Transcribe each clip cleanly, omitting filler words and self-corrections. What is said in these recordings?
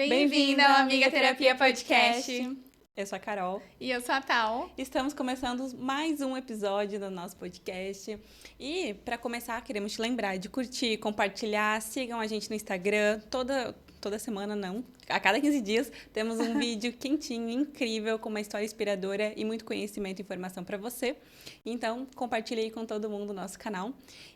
Bem-vinda ao Amiga Terapia Podcast. Eu sou a Carol. E eu sou a Tal. Estamos começando mais um episódio do nosso podcast. E, para começar, queremos te lembrar de curtir, compartilhar, sigam a gente no Instagram. Toda semana, não. A cada 15 dias, temos um vídeo quentinho, incrível, com uma história inspiradora e muito conhecimento e informação para você. Então, compartilhe aí com todo mundo o nosso canal.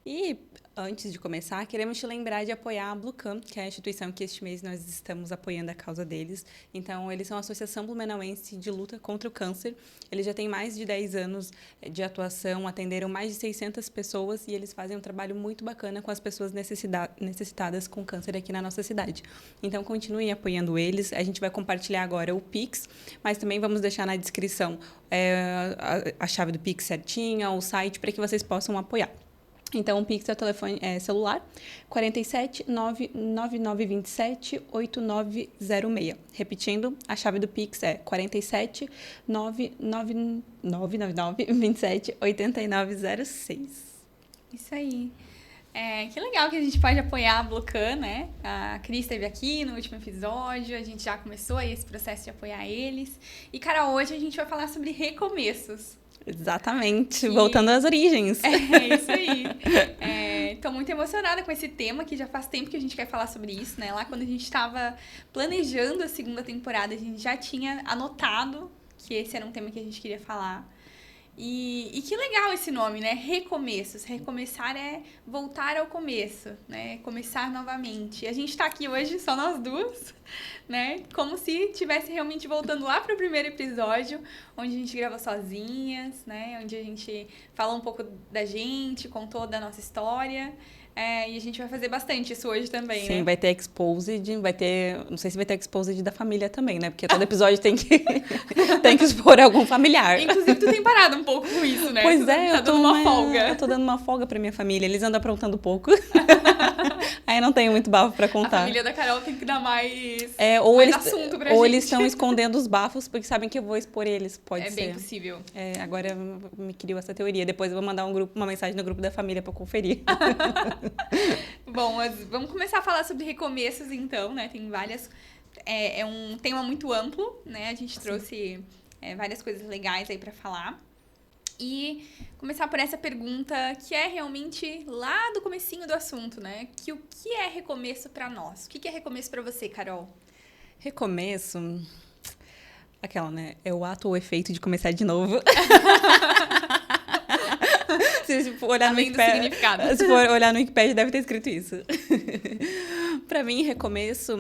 E, antes de começar, queremos te lembrar de apoiar a Bluecam, que é a instituição que este mês nós estamos apoiando a causa deles. Então, eles são a Associação Blumenauense de Luta contra o Câncer. Eles já têm mais de 10 anos de atuação, atenderam mais de 600 pessoas e eles fazem um trabalho muito bacana com as pessoas necessitadas com câncer aqui na nossa cidade. Então, continue apoiando eles. A gente vai compartilhar agora o Pix, mas também vamos deixar na descrição a chave do Pix certinha, o site, para que vocês possam apoiar. Então, o Pix é o telefone celular 47 99927 8906. Repetindo, a chave do Pix é 47 99927 8906. Isso aí. Que legal que a gente pode apoiar a Bluecam, né? A Cris esteve aqui no último episódio, a gente já começou aí esse processo de apoiar eles. E, cara, hoje a gente vai falar sobre recomeços. Exatamente, voltando às origens. É isso aí. Tô muito emocionada com esse tema, que já faz tempo que a gente quer falar sobre isso, né? Lá quando a gente estava planejando a segunda temporada, a gente já tinha anotado que esse era um tema que a gente queria falar. E que legal esse nome, né? Recomeços. Recomeçar é voltar ao começo, né? Começar novamente. E a gente tá aqui hoje, só nós duas, né? Como se estivesse realmente voltando lá pro primeiro episódio, onde a gente gravou sozinhas, né? Onde a gente falou um pouco da gente, contou da nossa história. E a gente vai fazer bastante isso hoje também, né? Sim, vai ter exposed, vai ter... Não sei se vai ter exposed da família também, né? Porque todo episódio tem que expor algum familiar. Inclusive, tu tem parado um pouco com isso, né? Pois tu é, tá dando uma folga. Eu tô dando uma folga pra minha família. Eles andam aprontando pouco. Aí não tenho muito bafo pra contar. A família da Carol tem que dar mais, ou mais eles, assunto pra gente. Ou eles estão escondendo os bafos porque sabem que eu vou expor eles, pode ser. É bem possível. Agora me criou essa teoria. Depois eu vou mandar uma mensagem no grupo da família pra conferir. Bom, mas vamos começar a falar sobre recomeços, então, né? Tem várias... É um tema muito amplo, né? A gente trouxe várias coisas legais aí pra falar. E começar por essa pergunta que é realmente lá do comecinho do assunto, né? O que é recomeço pra nós? O que é recomeço pra você, Carol? Recomeço... Aquela, né? É o ato ou efeito de começar de novo. Se for olhar no Wikipedia, deve ter escrito isso. Pra mim, recomeço,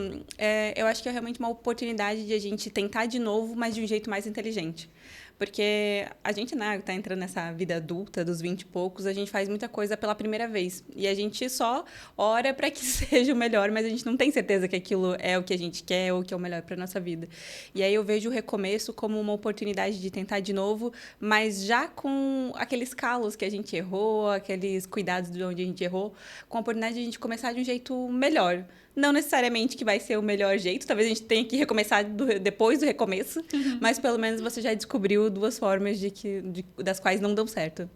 eu acho que é realmente uma oportunidade de a gente tentar de novo, mas de um jeito mais inteligente. Porque a gente, né, tá entrando nessa vida adulta, dos 20 e poucos, a gente faz muita coisa pela primeira vez. E a gente só ora para que seja o melhor, mas a gente não tem certeza que aquilo é o que a gente quer ou que é o melhor para nossa vida. E aí eu vejo o recomeço como uma oportunidade de tentar de novo, mas já com aqueles calos que a gente errou, aqueles cuidados de onde a gente errou, com a oportunidade de a gente começar de um jeito melhor. Não necessariamente que vai ser o melhor jeito, talvez a gente tenha que recomeçar depois do recomeço, mas pelo menos você já descobriu duas formas das quais não dão certo.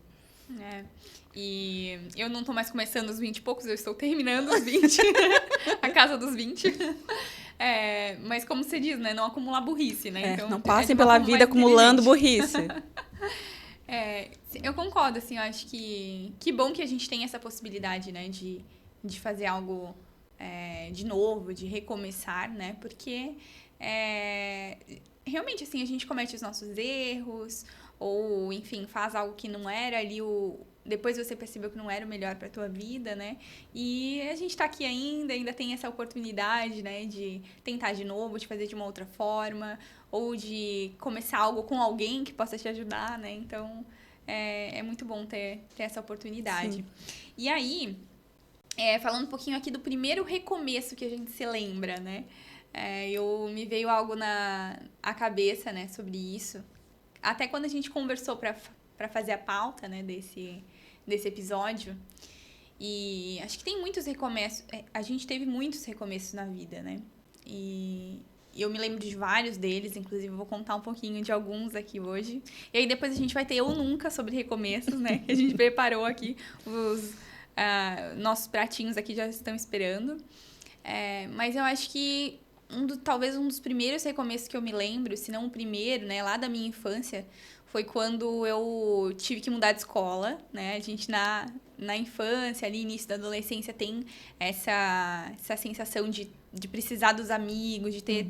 E eu não tô mais começando os 20 e poucos, eu estou terminando os 20, a casa dos 20. Mas como você diz, né, não acumular burrice, né? Então, não passem pela vida acumulando burrice. Eu concordo, assim, eu acho que bom que a gente tem essa possibilidade, né, de fazer algo... de novo, de recomeçar, né? Porque realmente, assim, a gente comete os nossos erros ou, enfim, faz algo que não era ali depois você percebeu que não era o melhor para tua vida, né? E a gente tá aqui ainda tem essa oportunidade, né? De tentar de novo, de fazer de uma outra forma ou de começar algo com alguém que possa te ajudar, né? Então, é muito bom ter essa oportunidade. Sim. E aí... falando um pouquinho aqui do primeiro recomeço que a gente se lembra, né? Me veio algo na cabeça, né, sobre isso. Até quando a gente conversou para fazer a pauta, né, desse episódio. E acho que tem muitos recomeços. A gente teve muitos recomeços na vida, né? E eu me lembro de vários deles, inclusive eu vou contar um pouquinho de alguns aqui hoje. E aí depois a gente vai ter Eu Nunca sobre recomeços, né? Que a gente preparou aqui os... nossos pratinhos aqui já estão esperando. Mas eu acho que talvez um dos primeiros recomeços que eu me lembro, se não o primeiro, né, lá da minha infância, foi quando eu tive que mudar de escola, né? A gente na infância, ali, início da adolescência, tem essa sensação de precisar dos amigos, de ter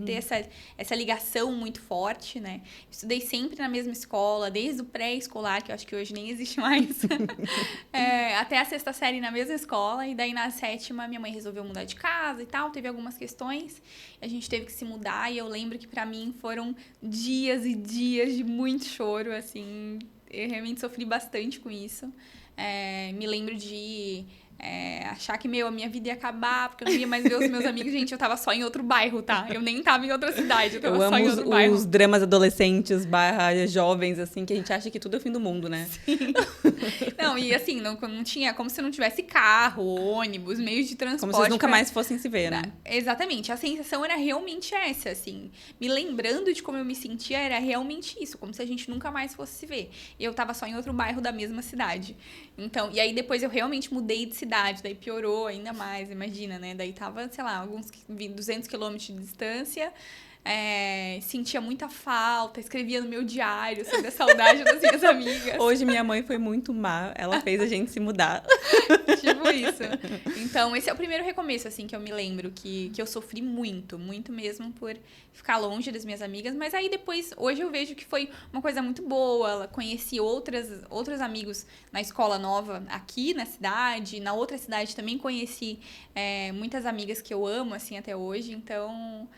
essa ligação muito forte, né? Estudei sempre na mesma escola, desde o pré-escolar, que eu acho que hoje nem existe mais, até a sexta série na mesma escola, e daí na sétima minha mãe resolveu mudar de casa e tal, teve algumas questões, a gente teve que se mudar, e eu lembro que pra mim foram dias e dias de muito choro, assim, eu realmente sofri bastante com isso. Me lembro de achar que, a minha vida ia acabar, porque eu não ia mais ver os meus amigos. Gente, eu tava só em outro bairro, tá? Eu nem tava em outra cidade, eu tava Eu só amo em outro bairro. os dramas adolescentes, jovens, assim, que a gente acha que tudo é o fim do mundo, né? Sim. Não, e assim, não tinha, como se não tivesse carro, ônibus, meios de transporte. Como se eles nunca mais fossem se ver, né? Exatamente, a sensação era realmente essa, assim. Me lembrando de como eu me sentia, era realmente isso, como se a gente nunca mais fosse se ver. E eu tava só em outro bairro da mesma cidade. Então, e aí depois eu realmente mudei de cidade, daí piorou ainda mais, imagina, né? Daí tava, sei lá, alguns 200 quilômetros de distância, sentia muita falta, escrevia no meu diário sobre a saudade das minhas amigas. Hoje minha mãe foi muito má, ela fez a gente se mudar. Tipo isso. Então, esse é o primeiro recomeço, assim, que eu me lembro, que eu sofri muito, muito mesmo por ficar longe das minhas amigas, mas aí depois, hoje eu vejo que foi uma coisa muito boa, conheci outros amigos na escola nova aqui na cidade, na outra cidade também conheci muitas amigas que eu amo, assim, até hoje, então...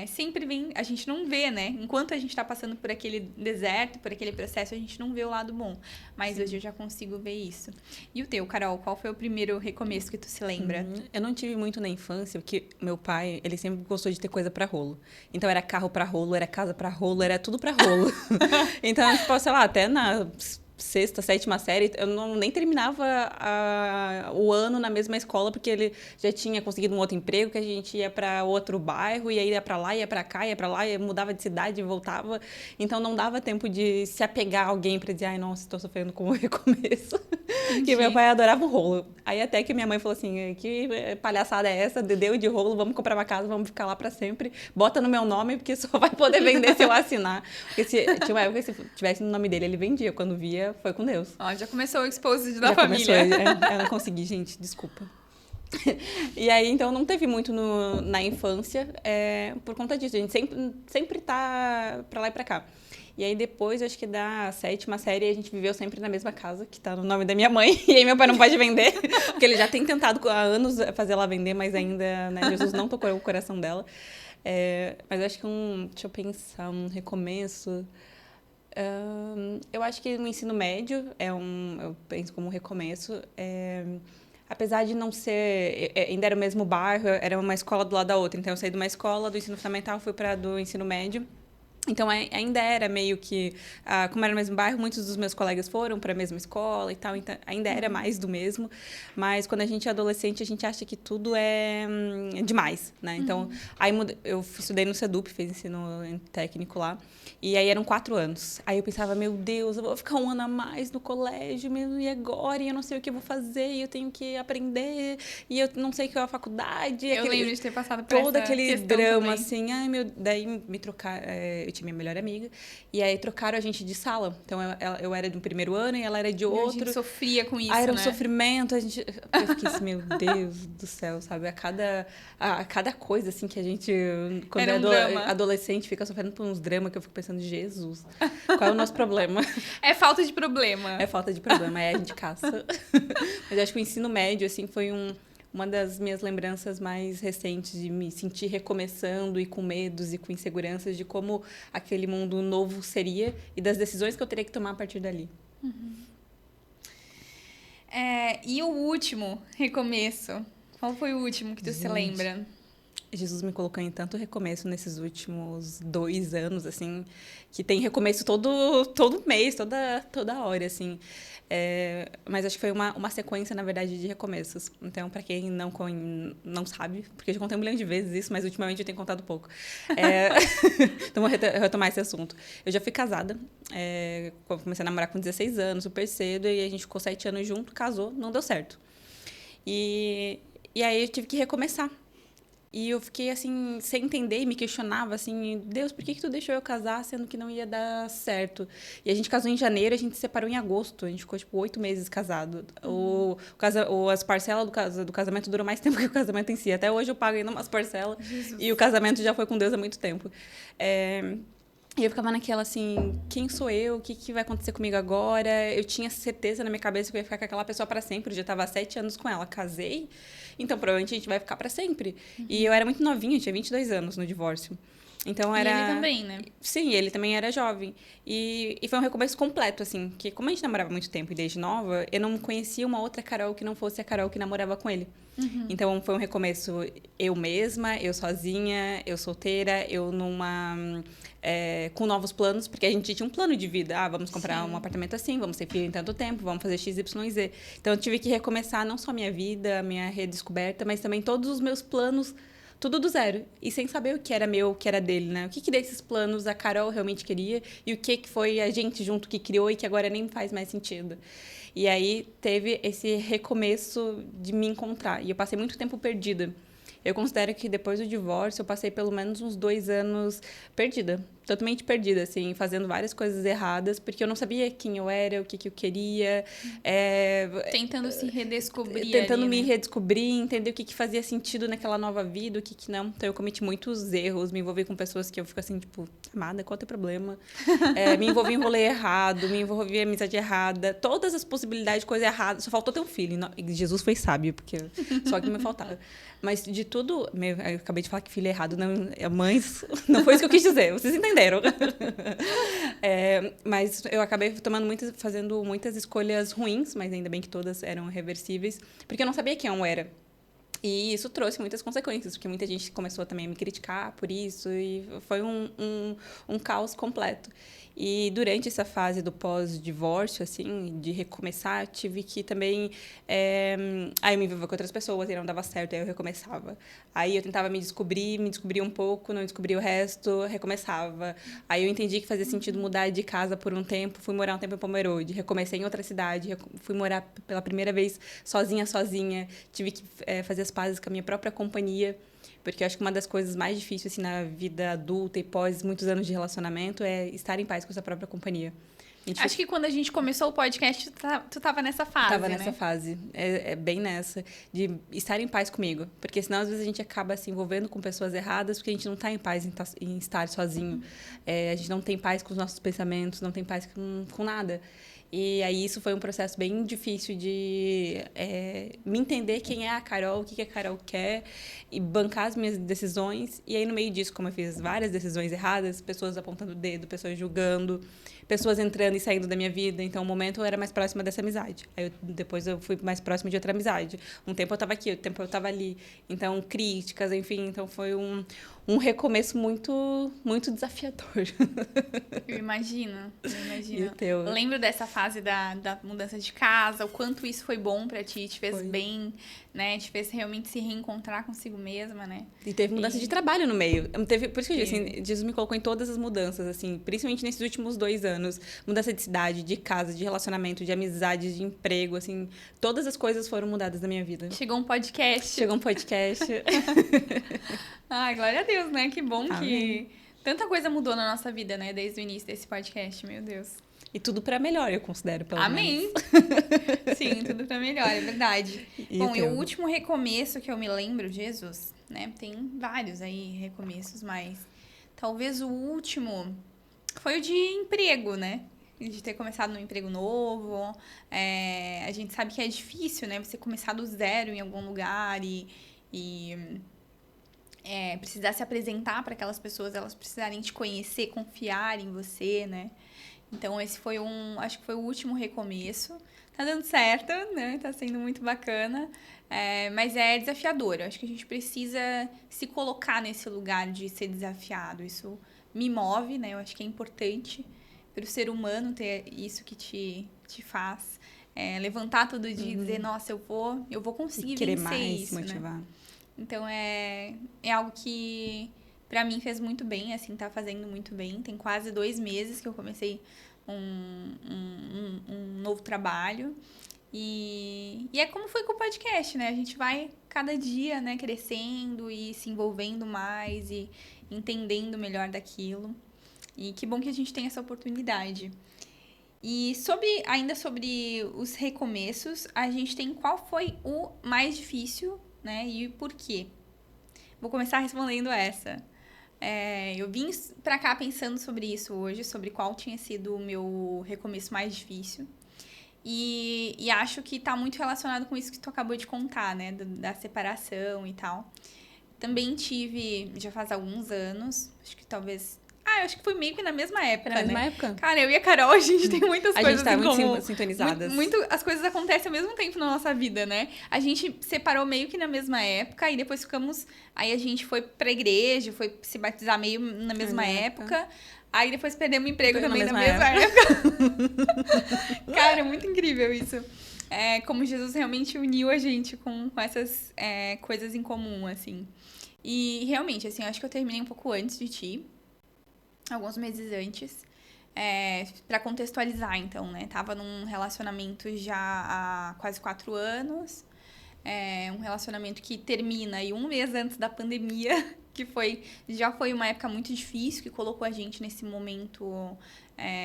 sempre vem, a gente não vê, né? Enquanto a gente tá passando por aquele deserto, por aquele processo, a gente não vê o lado bom. Mas hoje eu já consigo ver isso. E o teu, Carol, qual foi o primeiro recomeço que tu se lembra? Eu não tive muito na infância, porque meu pai, ele sempre gostou de ter coisa pra rolo. Então era carro pra rolo, era casa pra rolo, era tudo pra rolo. Então, tipo, sei lá, até na sexta, sétima série, eu nem terminava o ano na mesma escola, porque ele já tinha conseguido um outro emprego, que a gente ia para outro bairro, e aí ia para lá, ia para cá, ia para lá, mudava de cidade e voltava. Então não dava tempo de se apegar a alguém para dizer, ai, nossa, estou sofrendo com o recomeço. Que meu pai adorava o rolo. Aí até que minha mãe falou assim, que palhaçada é essa? Deu de rolo, vamos comprar uma casa, vamos ficar lá para sempre. Bota no meu nome, porque só vai poder vender se eu assinar. Porque tinha uma época que se tivesse no nome dele, ele vendia. Quando via, foi com Deus. Ó, já começou o exposed da já família. Eu não consegui, gente, desculpa. E aí, então, não teve muito na infância por conta disso. A gente sempre tá pra lá e pra cá. E aí, depois, acho que da sétima série, a gente viveu sempre na mesma casa, que tá no nome da minha mãe. E aí, meu pai não pode vender, porque ele já tem tentado há anos fazer ela vender, mas ainda, né, Jesus não tocou o coração dela. Mas acho que deixa eu pensar, um recomeço... eu acho que no ensino médio eu penso como um recomeço. Apesar de não ser, ainda era o mesmo bairro, era uma escola do lado da outra. Então, eu saí de uma escola do ensino fundamental, fui para do ensino médio. Então, ainda era meio que, como era no mesmo bairro, muitos dos meus colegas foram para a mesma escola e tal, então ainda era mais do mesmo. Mas quando a gente é adolescente, a gente acha que tudo é demais, né? Então, aí eu estudei no SEDUP, fiz ensino técnico lá, e aí eram 4 anos. Aí eu pensava, meu Deus, eu vou ficar um ano a mais no colégio, e agora? E eu não sei o que eu vou fazer, e eu tenho que aprender, e eu não sei o que é a faculdade. Eu lembro de ter passado por todo aquele drama, também. assim, daí me trocaram, eu tinha minha melhor amiga, e aí trocaram a gente de sala. Então, eu era do primeiro ano e ela era de outro. A gente sofria com isso, era um né? sofrimento, eu fiquei assim, meu Deus do céu, sabe? A cada coisa, assim, que a gente, quando é adolescente, fica sofrendo por uns dramas que eu fico pensando, Jesus, qual é o nosso problema? É falta de problema. É falta de problema, aí a gente caça. Mas eu acho que o ensino médio, assim, foi uma das minhas lembranças mais recentes de me sentir recomeçando e com medos e com inseguranças de como aquele mundo novo seria e das decisões que eu teria que tomar a partir dali. E o último recomeço? Qual foi o último que tu se lembra? Jesus me colocou em tanto recomeço nesses últimos 2 anos, assim, que tem recomeço todo mês, toda hora, assim. Mas acho que foi uma sequência, na verdade, de recomeços. Então, para quem não sabe, porque eu já contei 1 milhão de vezes isso, mas ultimamente eu tenho contado pouco. Então, vou retomar esse assunto. Eu já fui casada, comecei a namorar com 16 anos, super cedo, e a gente ficou 7 anos junto, casou, não deu certo. E aí eu tive que recomeçar. E eu fiquei, assim, sem entender e me questionava, assim, Deus, por que tu deixou eu casar sendo que não ia dar certo? E a gente casou em janeiro, a gente se separou em agosto. A gente ficou, tipo, 8 meses casado. As parcelas do casamento duram mais tempo que o casamento em si. Até hoje eu pago ainda umas parcelas. Jesus. E o casamento já foi com Deus há muito tempo. E eu ficava naquela, assim, quem sou eu? O que vai acontecer comigo agora? Eu tinha certeza na minha cabeça que eu ia ficar com aquela pessoa para sempre. Eu já estava há 7 anos com ela. Casei, então provavelmente a gente vai ficar para sempre. E eu era muito novinha, eu tinha 22 anos no divórcio. Então era... E ele também, né? Sim, ele também era jovem. E foi um recomeço completo, assim. Que como a gente namorava muito tempo e desde nova, eu não conhecia uma outra Carol que não fosse a Carol que namorava com ele. Então foi um recomeço eu mesma, eu sozinha, eu solteira, eu com novos planos, porque a gente tinha um plano de vida. Ah, vamos comprar um apartamento assim, vamos ter filho em tanto tempo, vamos fazer X, Y, Z. Então eu tive que recomeçar não só a minha vida, a minha redescoberta, mas também todos os meus planos, tudo do zero. E sem saber o que era meu, o que era dele, né? O que desses planos a Carol realmente queria e o que foi a gente junto que criou e que agora nem faz mais sentido. E aí teve esse recomeço de me encontrar. E eu passei muito tempo perdida. Eu considero que depois do divórcio eu passei pelo menos uns 2 anos perdida. Totalmente perdida, assim, fazendo várias coisas erradas, porque eu não sabia quem eu era, o que eu queria. Tentando se redescobrir Tentando ali, me né? redescobrir, entender o que fazia sentido naquela nova vida, o que não. Então eu cometi muitos erros, me envolvi com pessoas que eu fico assim, tipo, amada, qual é o teu problema? Me envolvi em rolê errado, me envolvi em amizade errada, todas as possibilidades de coisa errada. Só faltou ter um filho. Jesus foi sábio, porque só que me faltava. Mas de tudo, eu acabei de falar que filho é errado, não, mães, não foi isso que eu quis dizer, vocês entenderam. Mas eu acabei fazendo muitas escolhas ruins, mas ainda bem que todas eram reversíveis, porque eu não sabia quem eu era. E isso trouxe muitas consequências, porque muita gente começou também a me criticar por isso, e foi um caos completo. E durante essa fase do pós-divórcio, assim, de recomeçar, tive que também... Aí eu me envolvia com outras pessoas e não dava certo, aí eu recomeçava. Aí eu tentava me descobrir um pouco, não descobria o resto, recomeçava. Aí eu entendi que fazia sentido mudar de casa por um tempo, fui morar um tempo em Pomerode, recomecei em outra cidade, fui morar pela primeira vez sozinha, tive que fazer as pazes com a minha própria companhia, porque eu acho que uma das coisas mais difíceis assim, na vida adulta e pós muitos anos de relacionamento é estar em paz com a sua própria companhia. Acho que quando a gente começou o podcast, tu tava nessa fase, Tava né? nessa fase, bem nessa, de estar em paz comigo. Porque senão, às vezes, a gente acaba se envolvendo com pessoas erradas porque a gente não tá em paz em estar sozinho. A gente não tem paz com os nossos pensamentos, não tem paz com nada. E aí isso foi um processo bem difícil de me entender quem é a Carol, o que a Carol quer, e bancar as minhas decisões. E aí, no meio disso, como eu fiz várias decisões erradas, pessoas apontando o dedo, pessoas julgando, pessoas entrando e saindo da minha vida. Então, o momento eu era mais próxima dessa amizade. Depois eu fui mais próxima de outra amizade. Um tempo eu estava aqui, outro tempo eu estava ali. Então, críticas, enfim. Então, foi um recomeço muito, muito desafiador. Eu imagino. E o teu? Eu lembro dessa fase da mudança de casa, o quanto isso foi bom pra ti, te fez Foi. bem, né? Te fez realmente se reencontrar consigo mesma, né? E teve mudança de trabalho no meio. Por isso que eu disse, assim, Jesus me colocou em todas as mudanças, assim, principalmente nesses últimos 2 anos. Mudança de cidade, de casa, de relacionamento, de amizade, de emprego, assim. Todas as coisas foram mudadas na minha vida. Chegou um podcast. Chegou um podcast. Ai, glória a Deus, né? Que bom Amém. que tanta coisa mudou na nossa vida, né? Desde o início desse podcast, meu Deus. E tudo pra melhor, eu considero, pelo Amém! menos. Sim, tudo pra melhor, é verdade. E Bom, o e teu? o último recomeço que eu me lembro, Jesus, né? Tem vários aí recomeços, mas talvez o último foi o de emprego, né? De ter começado num emprego novo. A gente sabe que é difícil, né? Você começar do zero em algum lugar e precisar se apresentar para aquelas pessoas, elas precisarem te conhecer, confiar em você, né? Então, esse foi acho que foi o último recomeço. Tá dando certo, né? Tá sendo muito bacana. Mas é desafiador. Eu acho que a gente precisa se colocar nesse lugar de ser desafiado. Isso me move, né? Eu acho que é importante para o ser humano ter isso que te faz levantar todo dia e dizer, nossa, eu vou conseguir Querer vencer mais, isso, motivar. né? Então, é algo que pra mim fez muito bem, assim, tá fazendo muito bem. Tem quase 2 meses que eu comecei um novo trabalho. E é como foi com o podcast, né? A gente vai cada dia, né, crescendo e se envolvendo mais e entendendo melhor daquilo. E que bom que a gente tem essa oportunidade. E ainda sobre os recomeços, a gente tem qual foi o mais difícil, né, e por quê? Vou começar respondendo essa. Eu vim pra cá pensando sobre isso hoje, sobre qual tinha sido o meu recomeço mais difícil. E acho que tá muito relacionado com isso que tu acabou de contar, né? Da separação e tal. Também tive, já faz alguns anos, acho que talvez... eu acho que foi meio que na mesma época, na mesma né? época? Cara, eu e a Carol, a gente tem muitas coisas em comum. A gente tá muito sintonizadas. As coisas acontecem ao mesmo tempo na nossa vida, né? A gente separou meio que na mesma época e depois ficamos... Aí a gente foi pra igreja, foi se batizar meio na mesma época. Aí depois perdemos o emprego também na mesma época. Cara, é muito incrível isso. Como Jesus realmente uniu a gente com essas coisas em comum, assim. E realmente, assim, eu acho que eu terminei um pouco antes de ti. Alguns meses antes. Pra contextualizar, então, né? Tava num relacionamento já há quase 4 anos. Um relacionamento que termina aí 1 mês antes da pandemia, que já foi uma época muito difícil, que colocou a gente nesse momento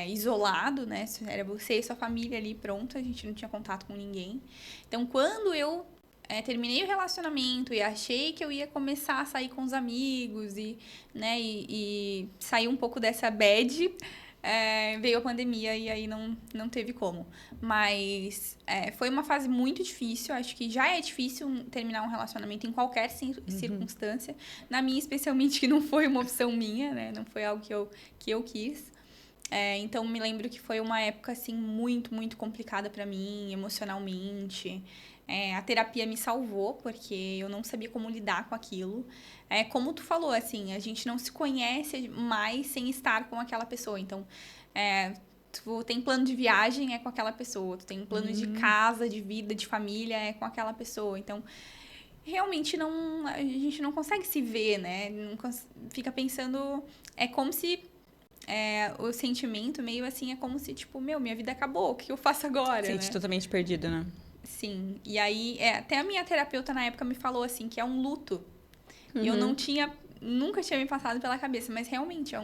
isolado, né? Era você e sua família ali, pronto, a gente não tinha contato com ninguém. Então, quando eu terminei o relacionamento e achei que eu ia começar a sair com os amigos e sair um pouco dessa bad... veio a pandemia e aí não teve como. Mas foi uma fase muito difícil. Acho que já é difícil terminar um relacionamento em qualquer circunstância. Na minha, especialmente, que não foi uma opção minha, né? Não foi algo que eu quis. Então, me lembro que foi uma época, assim, muito, muito complicada pra mim, emocionalmente. A terapia me salvou, porque eu não sabia como lidar com aquilo. Como tu falou, assim, a gente não se conhece mais sem estar com aquela pessoa. Então, tu tem plano de viagem, é com aquela pessoa. Tu tem plano de casa, de vida, de família, é com aquela pessoa. Então, realmente a gente não consegue se ver, né? Fica pensando... É como se... o sentimento meio assim, é como se, tipo, minha vida acabou, o que eu faço agora, Sente totalmente perdido, né? Sim, e aí até a minha terapeuta na época me falou assim, que é um luto. E eu nunca tinha me passado pela cabeça, mas realmente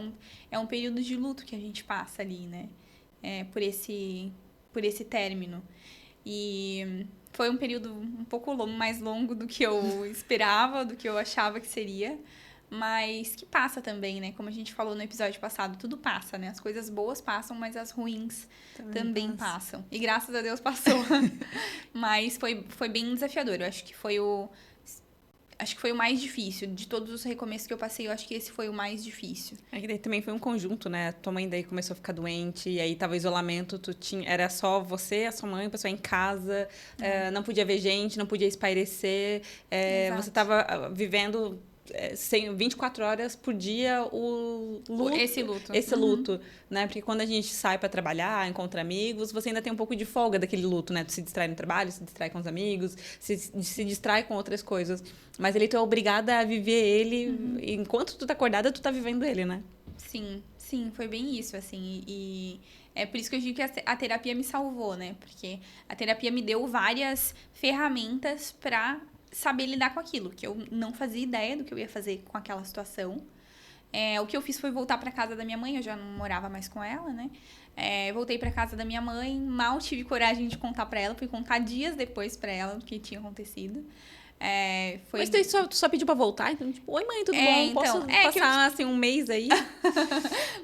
é um período de luto que a gente passa ali, né? Por esse término. E foi um período um pouco mais longo do que eu esperava, do que eu achava que seria. Mas que passa também, né? Como a gente falou no episódio passado, tudo passa, né? As coisas boas passam, mas as ruins também passam. E graças a Deus passou. Mas foi bem desafiador. Eu acho que foi o mais difícil. De todos os recomeços que eu passei, eu acho que esse foi o mais difícil. Que daí também foi um conjunto, né? Tua mãe daí começou a ficar doente, e aí tava isolamento, era só você, a sua mãe, o pessoal em casa, não podia ver gente, não podia espairecer. Você tava vivendo... 24 horas por dia Esse luto, né? Porque quando a gente sai para trabalhar, encontra amigos, você ainda tem um pouco de folga daquele luto, né? Tu se distrai no trabalho, se distrai com os amigos, se distrai com outras coisas. Mas tu é obrigada a viver ele, enquanto tu tá acordada, tu tá vivendo ele, né? Sim, foi bem isso, assim. E é por isso que eu digo que a terapia me salvou, né? Porque a terapia me deu várias ferramentas para saber lidar com aquilo, que eu não fazia ideia do que eu ia fazer com aquela situação. O que eu fiz foi voltar para casa da minha mãe, eu já não morava mais com ela, né? Voltei para casa da minha mãe, mal tive coragem de contar para ela, fui contar dias depois para ela o que tinha acontecido. Mas tu só pediu pra voltar? Então, tipo, oi mãe, tudo bom? Posso passar assim, um mês aí?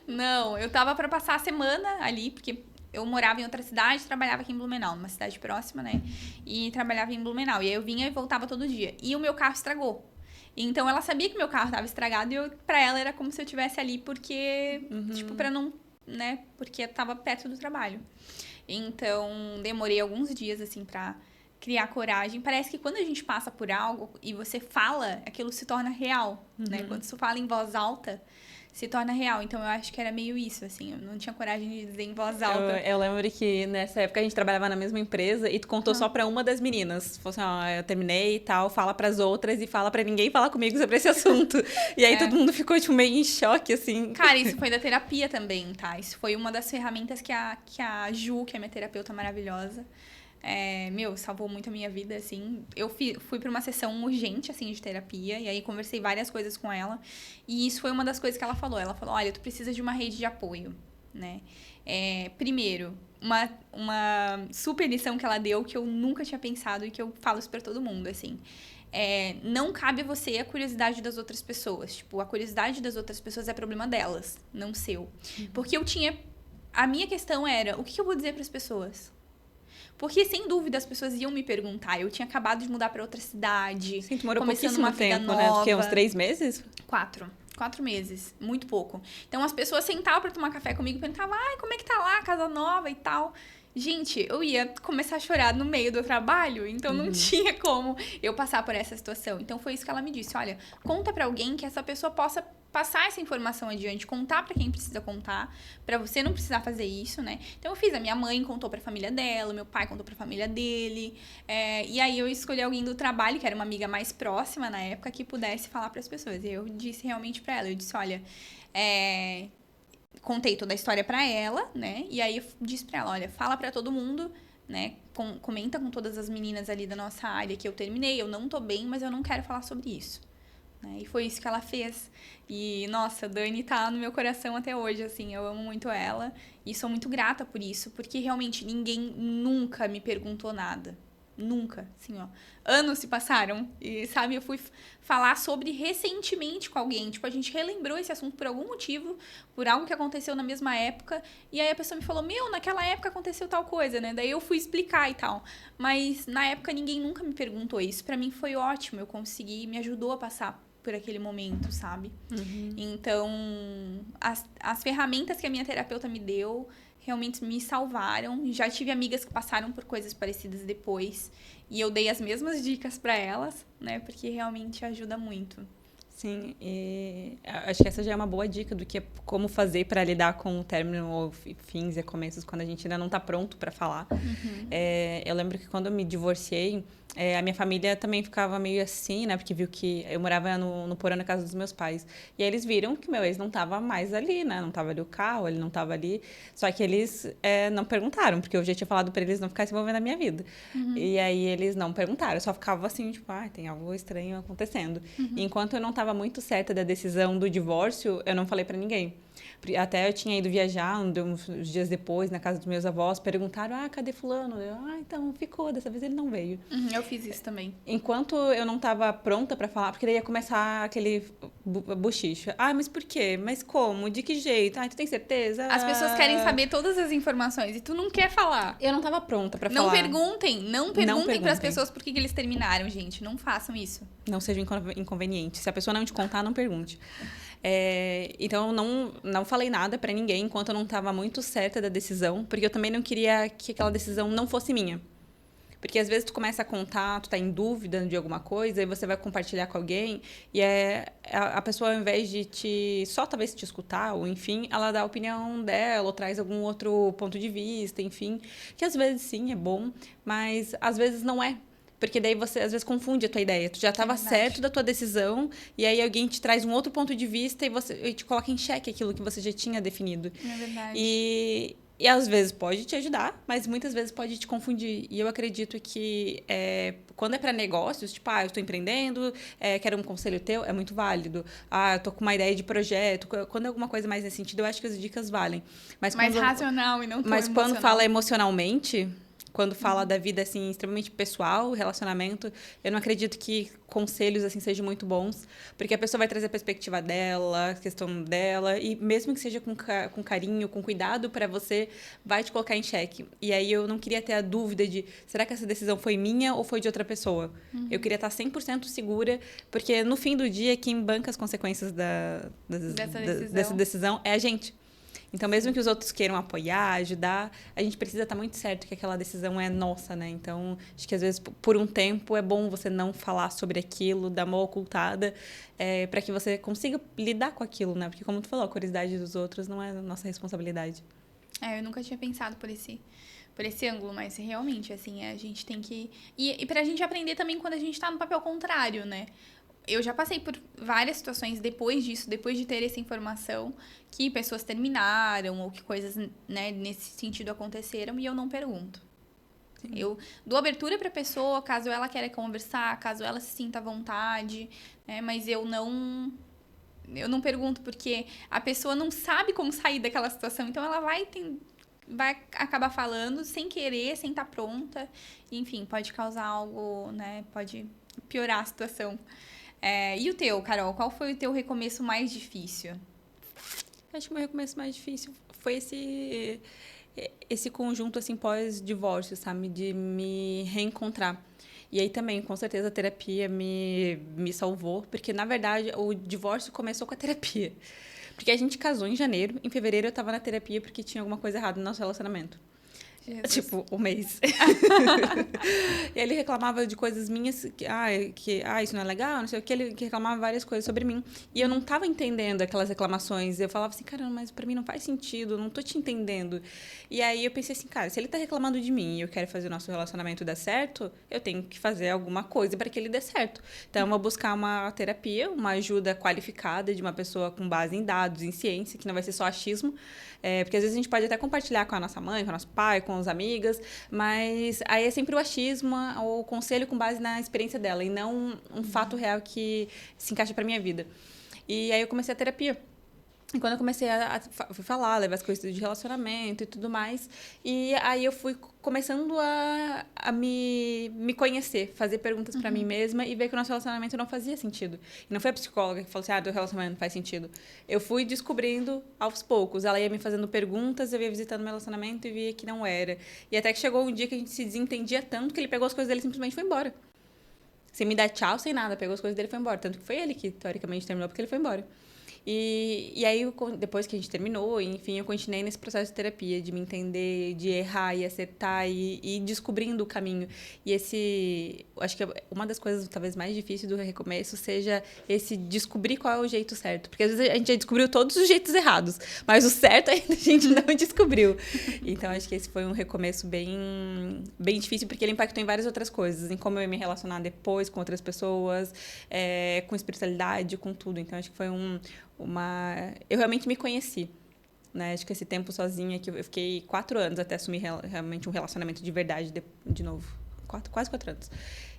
Não, eu tava pra passar a semana ali, porque eu morava em outra cidade, trabalhava aqui em Blumenau, numa cidade próxima, né? E trabalhava em Blumenau. E aí eu vinha e voltava todo dia. E o meu carro estragou. Então ela sabia que meu carro tava estragado e pra ela era como se eu estivesse ali porque, tipo, pra não, né? Porque eu tava perto do trabalho. Então demorei alguns dias, assim, pra criar coragem. Parece que quando a gente passa por algo e você fala, aquilo se torna real, né? Quando você fala em voz alta, se torna real. Então, eu acho que era meio isso, assim. Eu não tinha coragem de dizer em voz alta. Eu lembro que nessa época a gente trabalhava na mesma empresa e tu contou só pra uma das meninas. Falou assim, eu terminei e tal, fala pras outras e fala pra ninguém falar comigo sobre esse assunto. E aí todo mundo ficou, tipo, meio em choque, assim. Cara, isso foi da terapia também, tá? Isso foi uma das ferramentas que a Ju, que é minha terapeuta maravilhosa, Salvou muito a minha vida, assim. Eu fui pra uma sessão urgente, assim, de terapia, e aí conversei várias coisas com ela. E isso foi uma das coisas que ela falou. Ela falou, olha, tu precisa de uma rede de apoio, né? Primeiro, uma super lição que ela deu, que eu nunca tinha pensado e que eu falo isso pra todo mundo, assim. Não cabe a você a curiosidade das outras pessoas. Tipo, a curiosidade das outras pessoas é problema delas, não seu. Porque a minha questão era, o que eu vou dizer pras pessoas? Porque, sem dúvida, as pessoas iam me perguntar. Eu tinha acabado de mudar pra outra cidade. Sim, tu morou começando pouquíssimo uma vida tempo, nova. né? Porque uns 3 meses? 4 meses. Muito pouco. Então, as pessoas sentavam pra tomar café comigo e perguntavam, ai, como é que tá lá a casa nova e tal. Gente, eu ia começar a chorar no meio do trabalho, então não tinha como eu passar por essa situação. Então, foi isso que ela me disse. Olha, conta pra alguém que essa pessoa possa passar essa informação adiante, contar pra quem precisa contar, pra você não precisar fazer isso, né? Então eu fiz, a minha mãe contou pra família dela, meu pai contou pra família dele, e aí eu escolhi alguém do trabalho, que era uma amiga mais próxima na época, que pudesse falar pras pessoas. E eu disse realmente pra ela, eu disse, olha, contei toda a história pra ela, né? E aí eu disse pra ela, olha, fala pra todo mundo, né? Comenta com todas as meninas ali da nossa área que eu terminei, eu não tô bem, mas eu não quero falar sobre isso. E foi isso que ela fez. E, nossa, a Dani tá no meu coração até hoje, assim. Eu amo muito ela e sou muito grata por isso, porque realmente ninguém nunca me perguntou nada. Nunca, assim, ó. Anos se passaram e, sabe, eu fui falar sobre recentemente com alguém. Tipo, a gente relembrou esse assunto por algum motivo, por algo que aconteceu na mesma época. E aí a pessoa me falou, naquela época aconteceu tal coisa, né? Daí eu fui explicar e tal. Mas na época ninguém nunca me perguntou isso. Pra mim foi ótimo, eu consegui, me ajudou a passar por aquele momento, sabe? Então, as ferramentas que a minha terapeuta me deu realmente me salvaram. Já tive amigas que passaram por coisas parecidas depois e eu dei as mesmas dicas pra elas, né? Porque realmente ajuda muito. Sim, e acho que essa já é uma boa dica do que é como fazer para lidar com o término ou fins e começos quando a gente ainda não está pronto para falar. Eu lembro que quando eu me divorciei, a minha família também ficava meio assim, né? Porque viu que eu morava no porão na casa dos meus pais. E aí eles viram que meu ex não estava mais ali, né? Não estava ali o carro, ele não estava ali. Só que eles não perguntaram, porque eu já tinha falado para eles não ficarem se envolvendo na minha vida. E aí eles não perguntaram, eu só ficava assim, tipo, tem algo estranho acontecendo. E enquanto eu não estava muito certa da decisão do divórcio, eu não falei para ninguém. Até eu tinha ido viajar uns dias depois na casa dos meus avós, perguntaram, cadê fulano? Eu, então ficou, dessa vez ele não veio. Eu fiz isso também. Enquanto eu não estava pronta para falar, porque daí ia começar aquele bochicho. Mas por quê? Mas como? De que jeito? Tu tem certeza? As pessoas querem saber todas as informações e tu não quer falar. Eu não estava pronta para falar. Não perguntem para as pessoas por que eles terminaram, gente. Não façam isso. Não seja inconveniente. Se a pessoa não te contar, não pergunte. Então, eu não falei nada pra ninguém enquanto eu não estava muito certa da decisão, porque eu também não queria que aquela decisão não fosse minha. Porque às vezes tu começa a contar, tu tá em dúvida de alguma coisa, e você vai compartilhar com alguém, e a pessoa, ao invés de talvez te escutar, ou enfim, ela dá a opinião dela, ou traz algum outro ponto de vista, enfim, que às vezes sim, é bom, mas às vezes não é. Porque daí você, às vezes, confunde a tua ideia. Tu já estava certo da tua decisão, e aí alguém te traz um outro ponto de vista e te coloca em xeque aquilo que você já tinha definido. É verdade. E às vezes pode te ajudar, mas muitas vezes pode te confundir. E eu acredito que quando é para negócios, tipo, eu estou empreendendo, quero um conselho teu, é muito válido. Eu estou com uma ideia de projeto. Quando é alguma coisa mais nesse sentido, eu acho que as dicas valem. Mais racional e não tão Mas emocional. quando fala emocionalmente... Quando fala da vida, assim, extremamente pessoal, relacionamento, eu não acredito que conselhos, assim, sejam muito bons. Porque a pessoa vai trazer a perspectiva dela, a questão dela. E mesmo que seja com carinho, com cuidado para você, vai te colocar em xeque. E aí eu não queria ter a dúvida de, será que essa decisão foi minha ou foi de outra pessoa? Eu queria estar 100% segura, porque no fim do dia, quem banca as consequências dessa decisão é a gente. Então, mesmo que os outros queiram apoiar, ajudar, a gente precisa estar muito certo que aquela decisão é nossa, né? Então, acho que às vezes, por um tempo, é bom você não falar sobre aquilo, dar uma ocultada, para que você consiga lidar com aquilo, né? Porque, como tu falou, a curiosidade dos outros não é nossa responsabilidade. Eu nunca tinha pensado por esse ângulo, mas realmente, assim, a gente tem que... E pra gente aprender também quando a gente tá no papel contrário, né? Eu já passei por várias situações depois disso, depois de ter essa informação, que pessoas terminaram ou que coisas, né, nesse sentido aconteceram e eu não pergunto. Eu dou abertura para a pessoa, caso ela queira conversar, caso ela se sinta à vontade, né? Mas eu não pergunto porque a pessoa não sabe como sair daquela situação, então ela vai acabar falando sem querer, sem estar pronta, enfim, pode causar algo, né? Pode piorar a situação. E o teu, Carol? Qual foi o teu recomeço mais difícil? Acho que o meu recomeço mais difícil foi esse conjunto, assim, pós-divórcio, sabe? De me reencontrar. E aí também, com certeza, a terapia me salvou, porque, na verdade, o divórcio começou com a terapia. Porque a gente casou em janeiro, em fevereiro eu tava na terapia porque tinha alguma coisa errada no nosso relacionamento. Jesus. Tipo, um mês. E ele reclamava de coisas minhas, isso não é legal, não sei o que, ele reclamava várias coisas sobre mim. E eu não tava entendendo aquelas reclamações. Eu falava assim, caramba, mas pra mim não faz sentido, eu não tô te entendendo. E aí eu pensei assim, cara, se ele tá reclamando de mim e eu quero fazer o nosso relacionamento dar certo, eu tenho que fazer alguma coisa para que ele dê certo. Então eu vou buscar uma terapia, uma ajuda qualificada de uma pessoa com base em dados, em ciência, que não vai ser só achismo. Porque às vezes a gente pode até compartilhar com a nossa mãe, com o nosso pai, com as amigas, mas aí é sempre o achismo ou o conselho com base na experiência dela e não um fato real que se encaixa para minha vida. E aí eu comecei a terapia. E quando eu comecei fui falar, levar as coisas de relacionamento e tudo mais, e aí eu fui começando a me conhecer, fazer perguntas pra mim mesma e ver que o nosso relacionamento não fazia sentido. E não foi a psicóloga que falou assim, teu relacionamento não faz sentido. Eu fui descobrindo aos poucos. Ela ia me fazendo perguntas, eu ia visitando meu relacionamento e via que não era. E até que chegou um dia que a gente se desentendia tanto que ele pegou as coisas dele e simplesmente foi embora. Sem me dar tchau, sem nada. Pegou as coisas dele e foi embora. Tanto que foi ele que, teoricamente, terminou porque ele foi embora. E aí, depois que a gente terminou, enfim, eu continuei nesse processo de terapia, de me entender, de errar e acertar e descobrindo o caminho. E acho que uma das coisas talvez mais difíceis do recomeço seja esse descobrir qual é o jeito certo. Porque às vezes a gente já descobriu todos os jeitos errados, mas o certo ainda a gente não descobriu. Então, acho que esse foi um recomeço bem, bem difícil, porque ele impactou em várias outras coisas, em como eu ia me relacionar depois com outras pessoas, com espiritualidade, com tudo. Então, acho que foi eu realmente me conheci, né? Acho que esse tempo sozinha, que eu fiquei 4 anos até assumir realmente um relacionamento de verdade de novo. Quase 4 anos.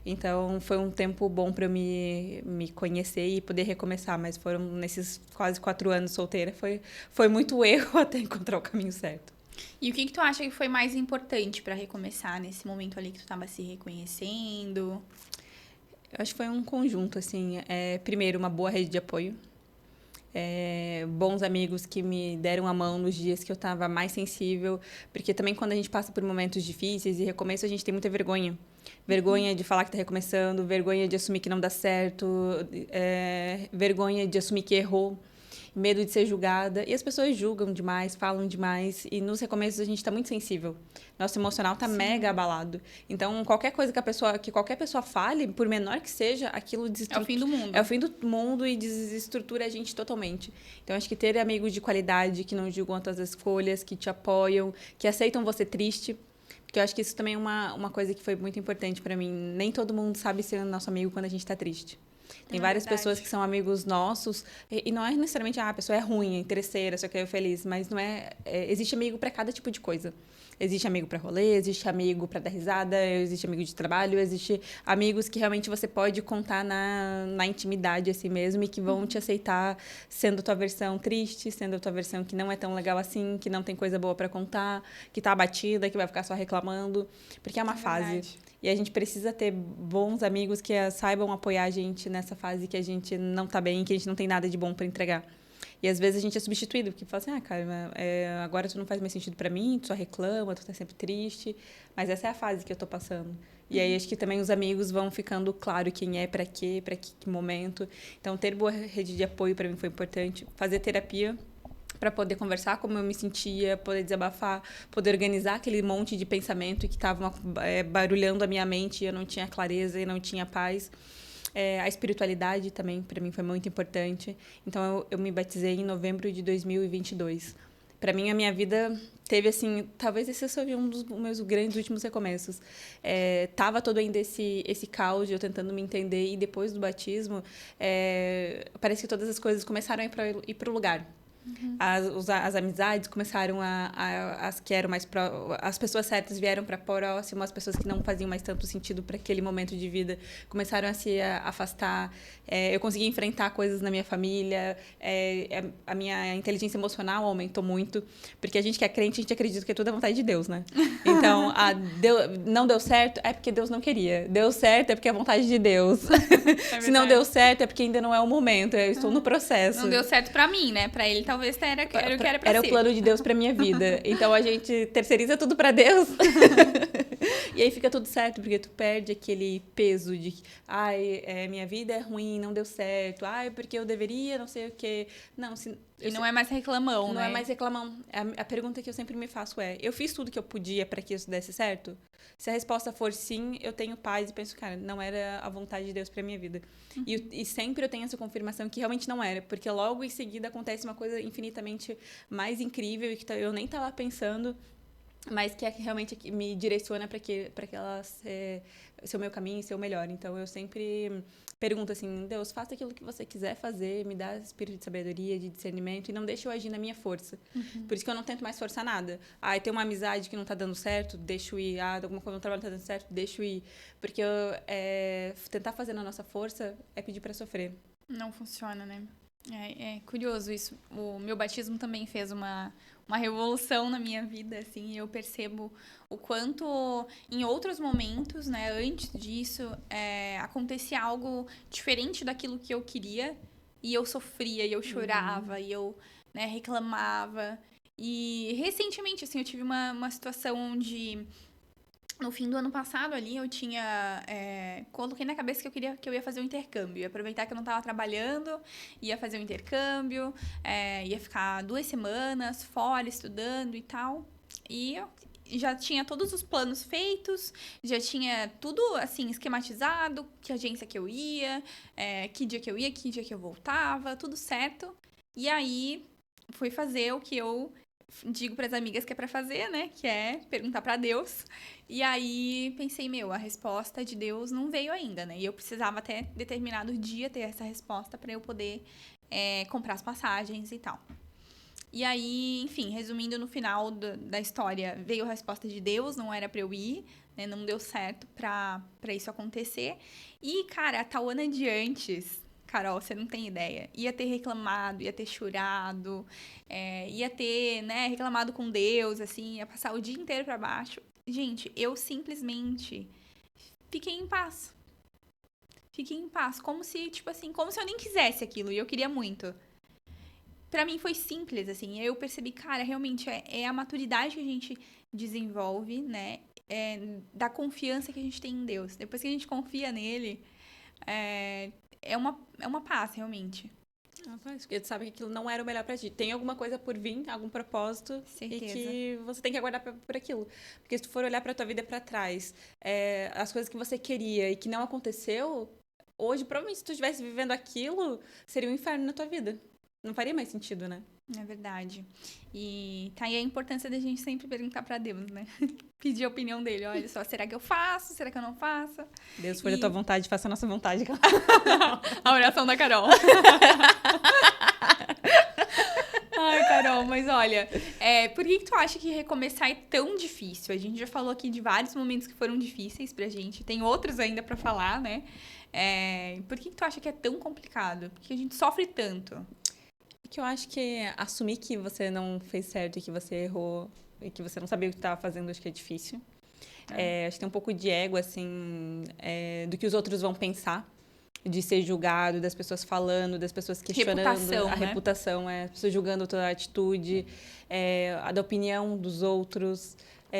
Então, foi um tempo bom para eu me conhecer e poder recomeçar, mas foram nesses quase 4 anos solteira, foi muito erro até encontrar o caminho certo. E o que tu acha que foi mais importante para recomeçar nesse momento ali que tu estava se reconhecendo? Eu acho que foi um conjunto, assim. Primeiro, uma boa rede de apoio. Bons amigos que me deram a mão nos dias que eu estava mais sensível, porque também quando a gente passa por momentos difíceis e recomeço, a gente tem muita vergonha. Vergonha de falar que está recomeçando, vergonha de assumir que não dá certo, vergonha de assumir que errou, medo de ser julgada. E as pessoas julgam demais, falam demais. E nos recomeços a gente está muito sensível. Nosso emocional está mega abalado. Então, qualquer coisa que qualquer pessoa fale, por menor que seja, aquilo é o fim do mundo. É o fim do mundo e desestrutura a gente totalmente. Então, acho que ter amigos de qualidade, que não julgam as tuas escolhas, que te apoiam, que aceitam você triste. Porque eu acho que isso também é uma coisa que foi muito importante para mim. Nem todo mundo sabe ser nosso amigo quando a gente está triste. Tem várias pessoas que são amigos nossos e não é necessariamente a pessoa é ruim, é interesseira, só quer eu feliz, mas não existe amigo para cada tipo de coisa. Existe amigo para rolê, existe amigo para dar risada, existe amigo de trabalho, existe amigos que realmente você pode contar na intimidade assim mesmo e que vão te aceitar sendo a tua versão triste, sendo a tua versão que não é tão legal assim, que não tem coisa boa para contar, que tá abatida, que vai ficar só reclamando, porque é uma fase. Verdade. E a gente precisa ter bons amigos que saibam apoiar a gente nessa fase que a gente não tá bem, que a gente não tem nada de bom para entregar. E às vezes a gente é substituído, porque fala assim, cara, agora tu não faz mais sentido para mim, tu só reclama, tu tá sempre triste. Mas essa é a fase que eu tô passando. E aí acho que também os amigos vão ficando claro quem é, para quê, para que momento. Então ter boa rede de apoio para mim foi importante. Fazer terapia para poder conversar como eu me sentia, poder desabafar, poder organizar aquele monte de pensamento que estava barulhando a minha mente e eu não tinha clareza e não tinha paz. A espiritualidade também, para mim, foi muito importante. Então, eu me batizei em novembro de 2022. Para mim, a minha vida teve, assim... Talvez esse seja um dos meus grandes últimos recomeços. Tava todo ainda esse caos de eu tentando me entender. E depois do batismo, parece que todas as coisas começaram a ir para o lugar. As amizades começaram as que eram mais as pessoas certas vieram para próximo, as pessoas que não faziam mais tanto sentido para aquele momento de vida começaram a se afastar. Eu consegui enfrentar coisas na minha família, a minha inteligência emocional aumentou muito, porque a gente que é crente, a gente acredita que é tudo a vontade de Deus, né? Então, não deu certo, é porque Deus não queria. Deu certo, é porque é a vontade de Deus. Se não deu certo, é porque ainda não é o momento, eu estou no processo. Não deu certo pra mim, né? Pra ele talvez era o que era pra ser. Era o plano de Deus pra minha vida. Então a gente terceiriza tudo pra Deus. E aí fica tudo certo, porque tu perde aquele peso de minha vida é ruim, não deu certo. Porque eu deveria, não sei o quê. Não, e não é mais reclamão, né? Não é mais reclamão. A pergunta que eu sempre me faço é: eu fiz tudo que eu podia para que isso desse certo? Se a resposta for sim, eu tenho paz e penso, cara, não era a vontade de Deus pra minha vida. E sempre eu tenho essa confirmação que realmente não era, porque logo em seguida acontece uma coisa infinitamente mais incrível e que eu nem tava pensando, mas que realmente me direciona para que ela ser o meu caminho, ser o melhor. Então eu sempre pergunto assim: Deus, faça aquilo que você quiser fazer, me dá espírito de sabedoria, de discernimento e não deixe eu agir na minha força. Por isso que eu não tento mais forçar nada. Tem uma amizade que não tá dando certo, deixo ir. Alguma coisa no trabalho não tá dando certo, deixo ir. Porque tentar fazer na nossa força é pedir para sofrer. Não funciona, né? É curioso isso. O meu batismo também fez uma revolução na minha vida, assim, e eu percebo o quanto em outros momentos, né, antes disso, acontecia algo diferente daquilo que eu queria, e eu sofria, e eu chorava, e eu, né, reclamava. E recentemente, assim, eu tive uma situação onde no fim do ano passado ali, eu tinha... coloquei na cabeça que eu ia fazer um intercâmbio. Ia aproveitar que eu não estava trabalhando, ia fazer um intercâmbio, ia ficar 2 semanas fora, estudando e tal. E eu já tinha todos os planos feitos, já tinha tudo, assim, esquematizado, que agência que eu ia, que dia que eu ia, que dia que eu voltava, tudo certo. E aí, fui fazer o que eu digo para as amigas que é para fazer, né? Que é perguntar para Deus. E aí pensei, a resposta de Deus não veio ainda, né? E eu precisava até determinado dia ter essa resposta para eu poder comprar as passagens e tal. E aí, enfim, resumindo, no final da história, veio a resposta de Deus, não era pra eu ir, né? Não deu certo pra isso acontecer. E, cara, a Tauana de antes, Carol, você não tem ideia, ia ter reclamado, ia ter chorado, ia ter, né, reclamado com Deus, assim, ia passar o dia inteiro pra baixo. Gente, eu simplesmente fiquei em paz. Fiquei em paz, como se, tipo assim, como se eu nem quisesse aquilo, e eu queria muito. Pra mim foi simples, assim, eu percebi, cara, realmente é a maturidade que a gente desenvolve, né, da confiança que a gente tem em Deus. Depois que a gente confia nele, é uma paz, realmente. Porque tu sabe que aquilo não era o melhor pra ti. Tem alguma coisa por vir, algum propósito. Certeza. E que você tem que aguardar por aquilo. Porque se tu for olhar pra tua vida pra trás, as coisas que você queria e que não aconteceu, hoje, provavelmente, se tu estivesse vivendo aquilo, seria um inferno na tua vida. Não faria mais sentido, né? É verdade. E tá aí a importância da gente sempre perguntar pra Deus, né? Pedir a opinião dele. Olha só, será que eu faço? Será que eu não faço? Deus, for da tua vontade, faça a nossa vontade. A oração da Carol. Ai, Carol, mas olha, por que tu acha que recomeçar é tão difícil? A gente já falou aqui de vários momentos que foram difíceis pra gente. Tem outros ainda pra falar, né? Por que tu acha que é tão complicado? Porque a gente sofre tanto. Que eu acho que assumir que você não fez certo e que você errou e que você não sabia o que estava fazendo, acho que é difícil. Acho que tem um pouco de ego, assim, do que os outros vão pensar, de ser julgado, das pessoas falando, das pessoas questionando. Reputação, as pessoas julgando a tua atitude, da opinião dos outros,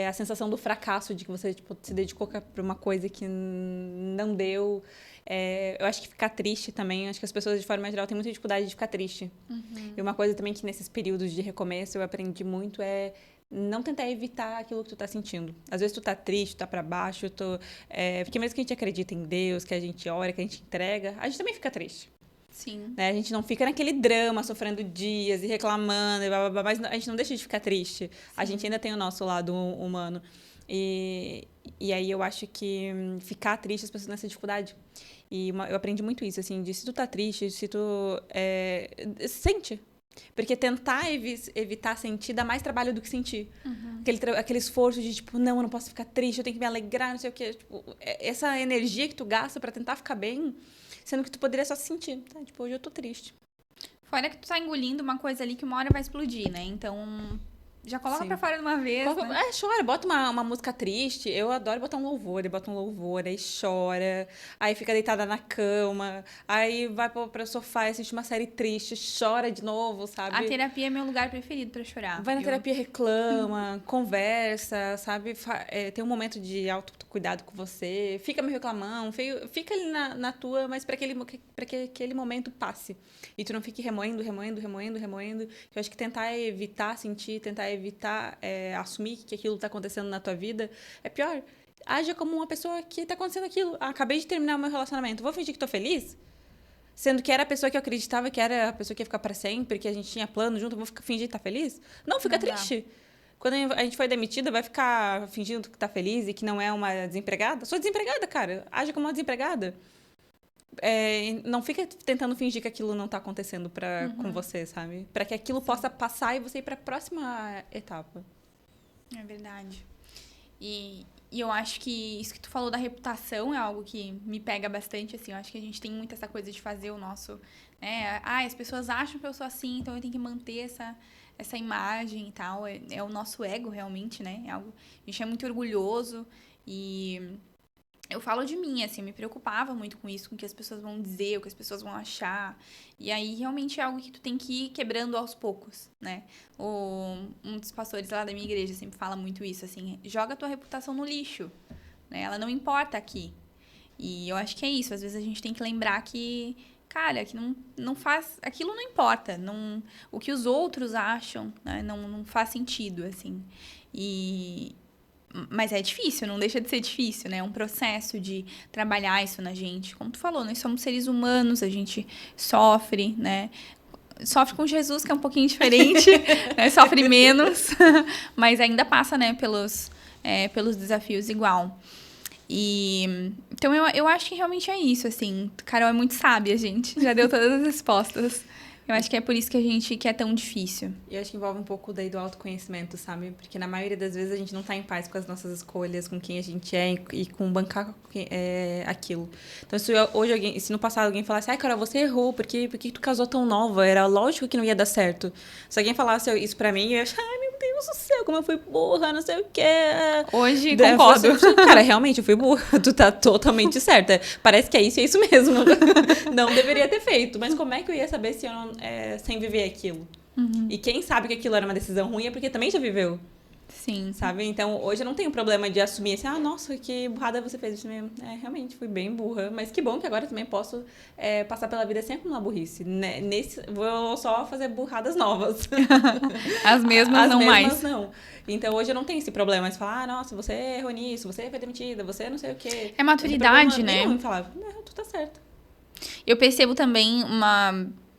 a sensação do fracasso, de que você se dedicou para uma coisa que não deu. Eu acho que ficar triste também, acho que as pessoas de forma geral têm muita dificuldade de ficar triste. E uma coisa também que nesses períodos de recomeço eu aprendi muito é não tentar evitar aquilo que tu tá sentindo. Às vezes tu tá triste, tu tá pra baixo, porque mesmo que a gente acredita em Deus, que a gente ora, que a gente entrega, a gente também fica triste. Sim. Né? A gente não fica naquele drama, sofrendo dias e reclamando, mas a gente não deixa de ficar triste. Sim. A gente ainda tem o nosso lado humano. E aí eu acho que ficar triste, as pessoas têm essa dificuldade. E eu aprendi muito isso, assim, de se tu tá triste, se tu sente. Porque tentar evitar sentir dá mais trabalho do que sentir. Aquele esforço de, tipo, não, eu não posso ficar triste, eu tenho que me alegrar, não sei o quê. Tipo, essa energia que tu gasta pra tentar ficar bem, sendo que tu poderia só sentir. Tá? Tipo, hoje eu tô triste. Fora que tu tá engolindo uma coisa ali que uma hora vai explodir, né? Então, já coloca Sim. pra fora de uma vez, né? Chora, bota uma música triste. Eu adoro botar um louvor, aí chora, aí fica deitada na cama, aí vai pro sofá e assiste uma série triste, chora de novo, sabe? A terapia é meu lugar preferido pra chorar. Vai na terapia, reclama, conversa, sabe? Tem um momento de autocuidado com você, fica meio reclamão, fica ali na tua, mas pra que aquele momento passe. E tu não fique remoendo. Eu acho que tentar evitar sentir, tentar evitar assumir que aquilo tá acontecendo na tua vida é pior. Haja como uma pessoa que tá acontecendo aquilo. Acabei de terminar o meu relacionamento, vou fingir que tô feliz? Sendo que era a pessoa que eu acreditava que era a pessoa que ia ficar pra sempre, que a gente tinha plano junto, vou fingir que tá feliz? Não, fica triste. Quando a gente foi demitida, vai ficar fingindo que tá feliz e que não é uma desempregada? Sou desempregada, cara. Age como uma desempregada. Não fica tentando fingir que aquilo não tá acontecendo com você, sabe? Pra que aquilo possa passar e você ir pra próxima etapa. É verdade. E eu acho que isso que tu falou da reputação é algo que me pega bastante, assim. Eu acho que a gente tem muito essa coisa de fazer o nosso... né? As pessoas acham que eu sou assim, então eu tenho que manter essa imagem e tal. É o nosso ego, realmente, né? É algo... A gente é muito orgulhoso e... Eu falo de mim, assim, eu me preocupava muito com isso, com o que as pessoas vão dizer, o que as pessoas vão achar. E aí, realmente, é algo que tu tem que ir quebrando aos poucos, né? Um dos pastores lá da minha igreja sempre fala muito isso, assim, joga a tua reputação no lixo, né? Ela não importa aqui. E eu acho que é isso, às vezes a gente tem que lembrar que, cara, que não faz... Aquilo não importa, o que os outros acham, né? Não faz sentido, assim. Mas é difícil, não deixa de ser difícil, né? É um processo de trabalhar isso na gente. Como tu falou, nós somos seres humanos, a gente sofre, né? Sofre com Jesus, que é um pouquinho diferente, né? Sofre menos, mas ainda passa, né, pelos desafios igual. Então, eu acho que realmente é isso, assim. Carol é muito sábia, gente. Já deu todas as respostas. Eu acho que é por isso que é tão difícil. E eu acho que envolve um pouco daí do autoconhecimento, sabe? Porque na maioria das vezes a gente não tá em paz com as nossas escolhas, com quem a gente é e com bancar aquilo. Então, se no passado alguém falasse, Carol, você errou, por que tu casou tão nova? Era lógico que não ia dar certo. Se alguém falasse isso pra mim, eu ia achar, meu Deus do céu, como eu fui burra, não sei o quê. Hoje, concordo. Cara, realmente, eu fui burra. Tu tá totalmente certa. Parece que é isso mesmo. Não deveria ter feito. Mas como é que eu ia saber se eu não... sem viver aquilo? E quem sabe que aquilo era uma decisão ruim é porque também já viveu. Sim. Sabe? Então, hoje eu não tenho problema de assumir assim, nossa, que burrada você fez. Realmente, fui bem burra. Mas que bom que agora também posso passar pela vida sem acumular burrice. Vou só fazer burradas novas. As mesmas não mais. Não. Então, hoje eu não tenho esse problema de falar, nossa, você errou nisso, você foi demitida, você não sei o quê. É maturidade, né? Eu falava, tu tá certa. Eu percebo também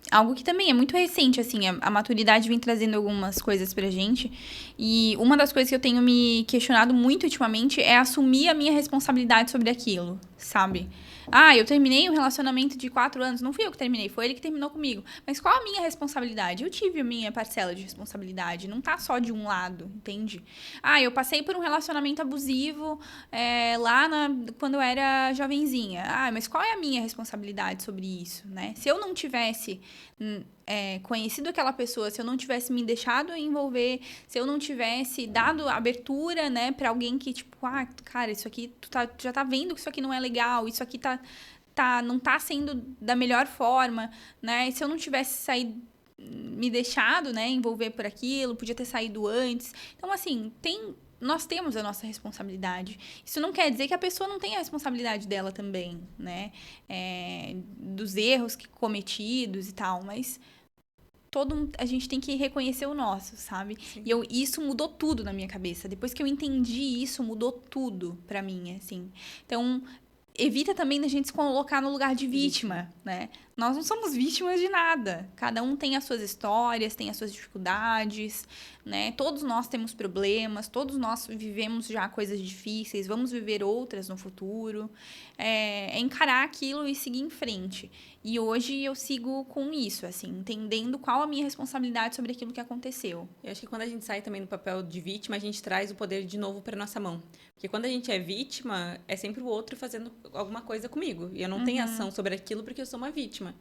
algo que também é muito recente, assim, a maturidade vem trazendo algumas coisas pra gente. E uma das coisas que eu tenho me questionado muito ultimamente é assumir a minha responsabilidade sobre aquilo, sabe? Eu terminei um relacionamento de 4 anos. Não fui eu que terminei, foi ele que terminou comigo. Mas qual a minha responsabilidade? Eu tive a minha parcela de responsabilidade. Não tá só de um lado, entende? Eu passei por um relacionamento abusivo lá quando eu era jovenzinha. Mas qual é a minha responsabilidade sobre isso, né? Se eu não tivesse conhecido aquela pessoa, se eu não tivesse me deixado envolver, se eu não tivesse dado abertura, né, pra alguém que, tipo, cara, isso aqui, tu já tá vendo que isso aqui não é legal, isso aqui não tá sendo da melhor forma, né, e se eu não tivesse me deixado, né, envolver por aquilo, podia ter saído antes. Então, assim, nós temos a nossa responsabilidade. Isso não quer dizer que a pessoa não tenha a responsabilidade dela também, né, dos erros cometidos e tal, mas a gente tem que reconhecer o nosso, sabe? Sim. E isso mudou tudo na minha cabeça. Depois que eu entendi isso, mudou tudo pra mim, assim. Então, evita também da gente se colocar no lugar de vítima, né? Nós não somos vítimas de nada. Cada um tem as suas histórias, tem as suas dificuldades, né? Todos nós temos problemas, todos nós vivemos já coisas difíceis, vamos viver outras no futuro. É encarar aquilo e seguir em frente. E hoje eu sigo com isso, assim, entendendo qual a minha responsabilidade sobre aquilo que aconteceu. Eu acho que quando a gente sai também do papel de vítima, a gente traz o poder de novo para nossa mão. Porque quando a gente é vítima, é sempre o outro fazendo alguma coisa comigo. E eu não tenho ação sobre aquilo porque eu sou uma vítima.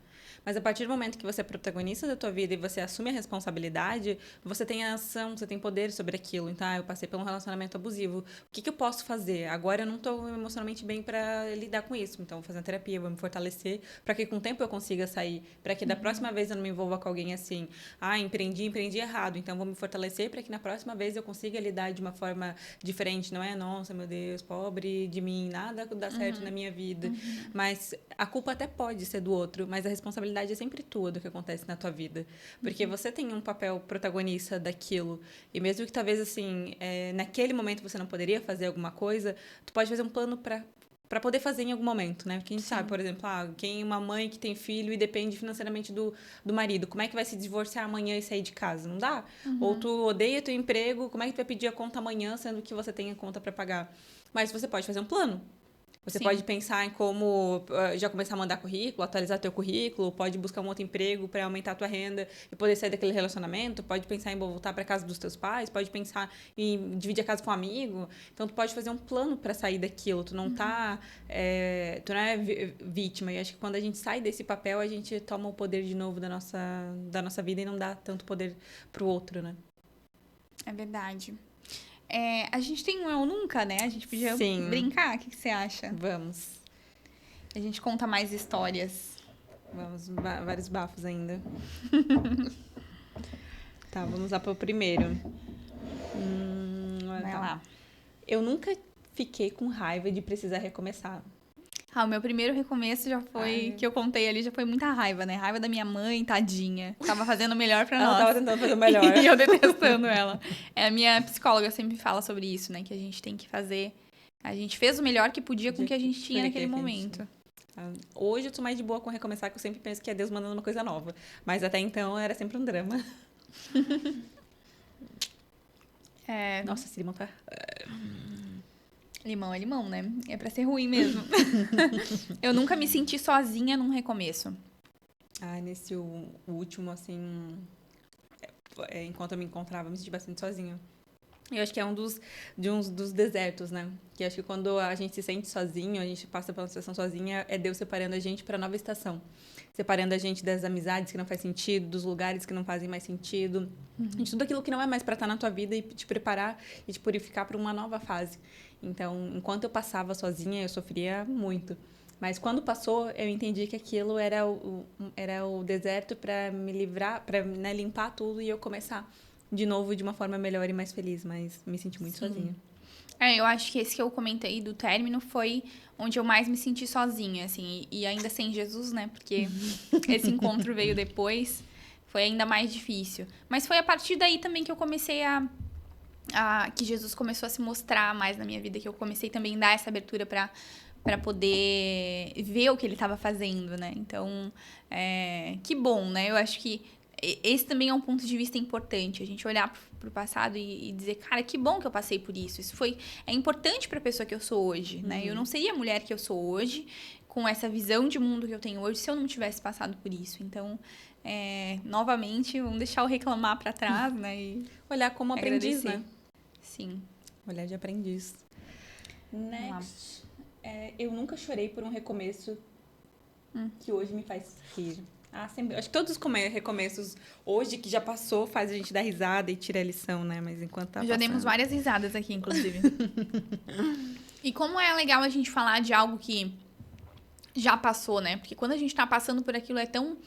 Mas a partir do momento que você é protagonista da tua vida e você assume a responsabilidade, você tem a ação, você tem poder sobre aquilo. Então, eu passei por um relacionamento abusivo. O que eu posso fazer? Agora eu não estou emocionalmente bem para lidar com isso. Então, vou fazer terapia, vou me fortalecer para que com o tempo eu consiga sair. Para que da próxima vez eu não me envolva com alguém assim. Empreendi errado. Então, vou me fortalecer para que na próxima vez eu consiga lidar de uma forma diferente. Não é, nossa, meu Deus, pobre de mim, nada dá certo na minha vida. Mas a culpa até pode ser do outro, mas a responsabilidade é sempre tua do que acontece na tua vida. Porque você tem um papel protagonista daquilo. E mesmo que talvez, assim, naquele momento você não poderia fazer alguma coisa, tu pode fazer um plano para poder fazer em algum momento, né? Porque a gente sabe, por exemplo, uma mãe que tem filho e depende financeiramente do marido, como é que vai se divorciar amanhã e sair de casa? Não dá? Ou tu odeia teu emprego, como é que tu vai pedir a conta amanhã, sendo que você tem a conta para pagar? Mas você pode fazer um plano. Você pode pensar em como já começar a mandar currículo, atualizar teu currículo, pode buscar um outro emprego para aumentar a tua renda e poder sair daquele relacionamento, pode pensar em voltar para casa dos teus pais, pode pensar em dividir a casa com um amigo. Então, tu pode fazer um plano para sair daquilo. Tu não tu não é vítima. E acho que quando a gente sai desse papel, a gente toma o poder de novo da nossa vida e não dá tanto poder pro outro, né? É verdade. A gente tem um Eu Nunca, né? A gente podia Sim. brincar. O que você acha? Vamos. A gente conta mais histórias. Vamos, vários bafos ainda. Tá, vamos lá pro primeiro. Vai lá. Eu nunca fiquei com raiva de precisar recomeçar. O meu primeiro recomeço já foi, que eu contei ali, já foi muita raiva, né? Raiva da minha mãe, tadinha. Tava fazendo o melhor pra nós. Ela tava tentando fazer o melhor. E eu detestando ela. A minha psicóloga sempre fala sobre isso, né? Que a gente tem que fazer... A gente fez o melhor que podia com o que a gente tinha naquele momento. Hoje eu tô mais de boa com recomeçar, que eu sempre penso que é Deus mandando uma coisa nova. Mas até então era sempre um drama. Nossa, esse limão tá... Limão é limão, né? É pra ser ruim mesmo. Eu nunca me senti sozinha num recomeço. Nesse último, assim... enquanto eu me encontrava, eu me senti bastante sozinha. Eu acho que é um dos desertos, né? Que acho que quando a gente se sente sozinho, a gente passa pela situação sozinha, é Deus separando a gente para nova estação. Separando a gente das amizades que não faz sentido, dos lugares que não fazem mais sentido. De tudo aquilo que não é mais para estar na tua vida e te preparar e te purificar para uma nova fase. Então, enquanto eu passava sozinha, eu sofria muito. Mas quando passou, eu entendi que aquilo era o deserto para me livrar, para limpar tudo e eu começar de novo de uma forma melhor e mais feliz, mas me senti muito sozinha. Eu acho que esse que eu comentei do término foi onde eu mais me senti sozinha, assim, e ainda sem Jesus, né? Porque esse encontro veio depois, foi ainda mais difícil. Mas foi a partir daí também que eu comecei que Jesus começou a se mostrar mais na minha vida, que eu comecei também a dar essa abertura para poder ver o que ele estava fazendo, né? Então, que bom, né? Eu acho que esse também é um ponto de vista importante, a gente olhar pro passado e dizer, cara, que bom que eu passei por isso. Isso é importante para a pessoa que eu sou hoje, né? Eu não seria a mulher que eu sou hoje, com essa visão de mundo que eu tenho hoje, se eu não tivesse passado por isso. Então, novamente, vamos deixar o reclamar para trás, né? E olhar como aprendiz, né? Sim. Olhar de aprendiz. Next. Eu nunca chorei por um recomeço que hoje me faz rir. Sempre. Acho que todos os recomeços hoje que já passou faz a gente dar risada e tirar a lição, né? Mas enquanto tá já demos várias risadas aqui, inclusive. E como é legal a gente falar de algo que já passou, né? Porque quando a gente tá passando por aquilo é tão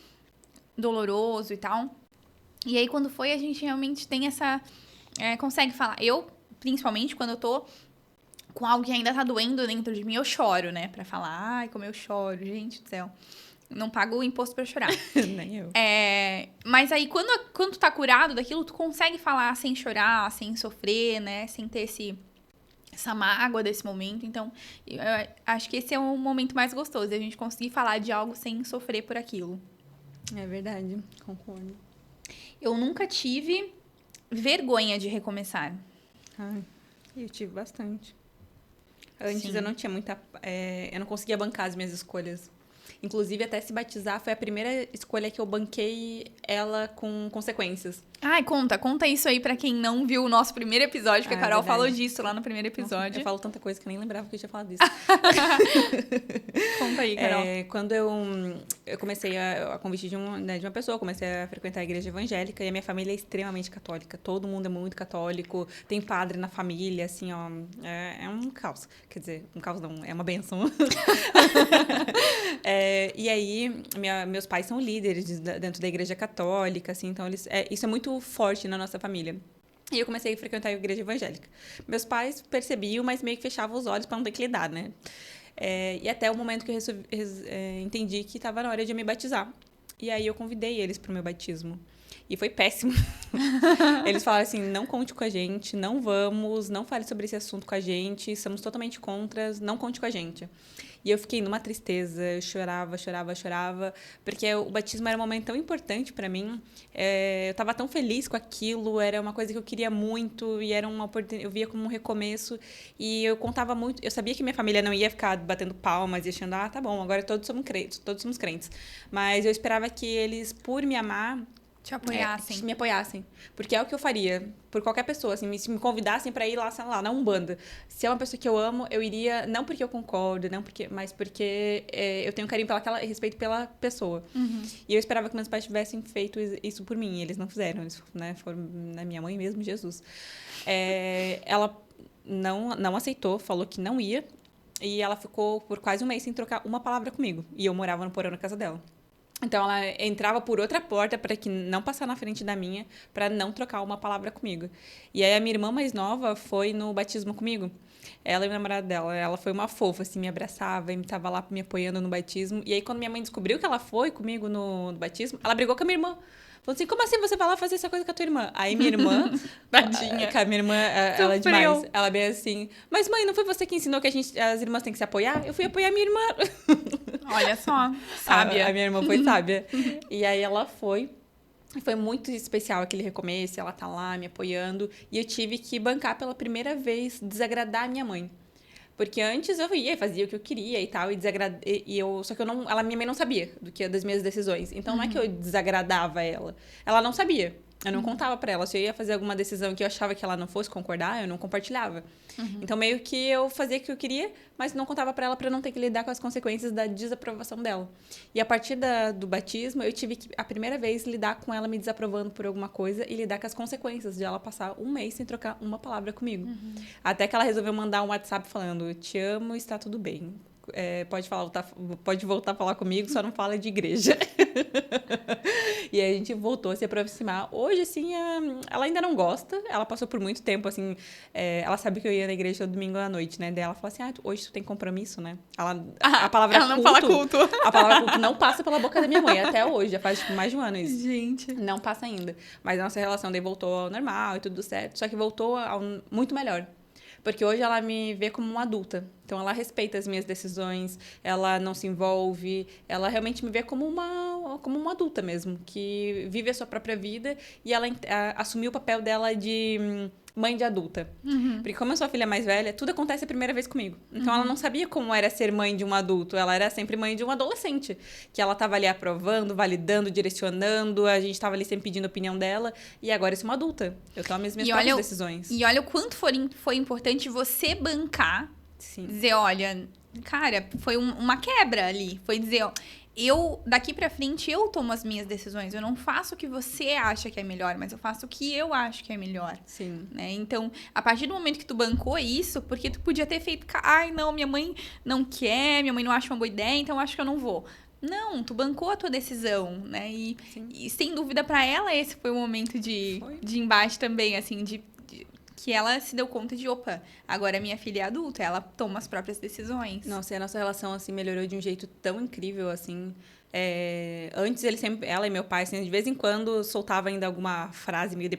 doloroso e tal. E aí quando foi, a gente realmente tem essa... consegue falar. Eu, principalmente, quando eu tô com algo que ainda tá doendo dentro de mim, eu choro, né? Pra falar, ai, como eu choro, gente do céu. Não pago o imposto pra chorar. Nem eu. Mas aí, quando tu tá curado daquilo, tu consegue falar sem chorar, sem sofrer, né? Sem ter essa mágoa desse momento. Então, eu acho que esse é o momento mais gostoso, a gente conseguir falar de algo sem sofrer por aquilo. É verdade, concordo. Eu nunca tive vergonha de recomeçar. Ai, eu tive bastante. Antes Sim. eu não tinha muita... eu não conseguia bancar as minhas escolhas. Inclusive, até se batizar foi a primeira escolha que eu banquei ela com consequências. Ai, conta isso aí pra quem não viu o nosso primeiro episódio, porque a Carol falou disso lá no primeiro episódio. Nossa, eu falo tanta coisa que eu nem lembrava que eu tinha falado disso. Conta aí, Carol. Quando eu comecei a convite de uma pessoa, comecei a frequentar a igreja evangélica, e a minha família é extremamente católica. Todo mundo é muito católico, tem padre na família, assim, ó, é um caos. Quer dizer, um caos não, é uma bênção. E aí, meus pais são líderes dentro da igreja católica, assim, então isso é muito forte na nossa família. E eu comecei a frequentar a igreja evangélica. Meus pais percebiam, mas meio que fechavam os olhos para não ter que lidar, né? E até o momento que eu entendi que estava na hora de eu me batizar. E aí eu convidei eles para o meu batismo. E foi péssimo. Eles falaram assim, não conte com a gente, não vamos, não fale sobre esse assunto com a gente, somos totalmente contras, não conte com a gente. E eu fiquei numa tristeza, eu chorava, porque o batismo era um momento tão importante para mim. Eu estava tão feliz com aquilo, era uma coisa que eu queria muito e era uma oportunidade, eu via como um recomeço. E eu contava muito, eu sabia que minha família não ia ficar batendo palmas e achando, tá bom, agora todos somos crentes. Mas eu esperava que eles, por me amar, Te apoiassem. me apoiassem. Porque é o que eu faria por qualquer pessoa. Assim, se me convidassem para ir lá, sei lá, na Umbanda. Se é uma pessoa que eu amo, eu iria, não porque eu concordo, mas porque eu tenho carinho respeito pela pessoa. Uhum. E eu esperava que meus pais tivessem feito isso por mim. E eles não fizeram. Eles, né, foram na minha mãe mesmo, Jesus. Ela não aceitou, falou que não ia. E ela ficou por quase um mês sem trocar uma palavra comigo. E eu morava no porão na casa dela. Então, ela entrava por outra porta para que não passar na frente da minha, para não trocar uma palavra comigo. E aí, a minha irmã mais nova foi no batismo comigo. Ela e o namorado dela. Ela foi uma fofa, assim, me abraçava e estava lá me apoiando no batismo. E aí, quando minha mãe descobriu que ela foi comigo no batismo, ela brigou com a minha irmã. Falou assim, como assim você vai lá fazer essa coisa com a tua irmã? Aí minha irmã... Tadinha. A minha irmã, ela é demais. Ela bem assim, mas mãe, não foi você que ensinou que as irmãs têm que se apoiar? Eu fui apoiar minha irmã. Olha só, sábia. A minha irmã foi sábia. E aí ela foi. Foi muito especial aquele recomeço, ela tá lá me apoiando. E eu tive que bancar pela primeira vez, desagradar a minha mãe. Porque antes eu ia, fazia o que eu queria e tal, só que minha mãe não sabia das minhas decisões. Então não é que eu desagradava ela. Ela não sabia. Eu não contava pra ela. Se eu ia fazer alguma decisão que eu achava que ela não fosse concordar, eu não compartilhava. Então, meio que eu fazia o que eu queria, mas não contava pra ela pra não ter que lidar com as consequências da desaprovação dela. E a partir do batismo, eu tive que, a primeira vez, lidar com ela me desaprovando por alguma coisa e lidar com as consequências de ela passar um mês sem trocar uma palavra comigo. Até que ela resolveu mandar um WhatsApp falando, eu te amo, está tudo bem. Pode voltar a falar comigo, só não fala de igreja. E aí a gente voltou a se aproximar. Hoje, assim, ela ainda não gosta. Ela passou por muito tempo, assim... ela sabe que eu ia na igreja todo domingo à noite, né? Daí ela fala assim, hoje tu tem compromisso, né? A palavra ela não fala culto. A palavra culto não passa pela boca da minha mãe, até hoje. Já faz mais de um ano isso. Gente. Não passa ainda. Mas a nossa relação daí voltou ao normal e tudo certo. Só que voltou muito melhor. Porque hoje ela me vê como uma adulta. Então, ela respeita as minhas decisões, ela não se envolve, ela realmente me vê como uma adulta mesmo, que vive a sua própria vida e ela assumiu o papel dela de mãe de adulta. Porque como eu sou a filha mais velha, tudo acontece a primeira vez comigo. Então, ela não sabia como era ser mãe de um adulto, ela era sempre mãe de um adolescente, que ela estava ali aprovando, validando, direcionando, a gente estava ali sempre pedindo a opinião dela, e agora eu sou uma adulta. Eu tomo as minhas próprias decisões. E olha o quanto foi importante você bancar. Sim. Dizer, olha, cara, foi uma quebra ali. Foi dizer, ó, daqui pra frente, eu tomo as minhas decisões. Eu não faço o que você acha que é melhor, mas eu faço o que eu acho que é melhor. Sim. Né? Então, a partir do momento que tu bancou isso, porque tu podia ter feito, ai, não, minha mãe não quer, minha mãe não acha uma boa ideia, então eu acho que eu não vou. Não, tu bancou a tua decisão, né? E sem dúvida, pra ela, esse foi o momento de embate também, assim, que ela se deu conta de, opa, agora minha filha é adulta, ela toma as próprias decisões. Nossa, e a nossa relação, assim, melhorou de um jeito tão incrível, assim. Antes, ela e meu pai, assim, de vez em quando, soltava ainda alguma frase meio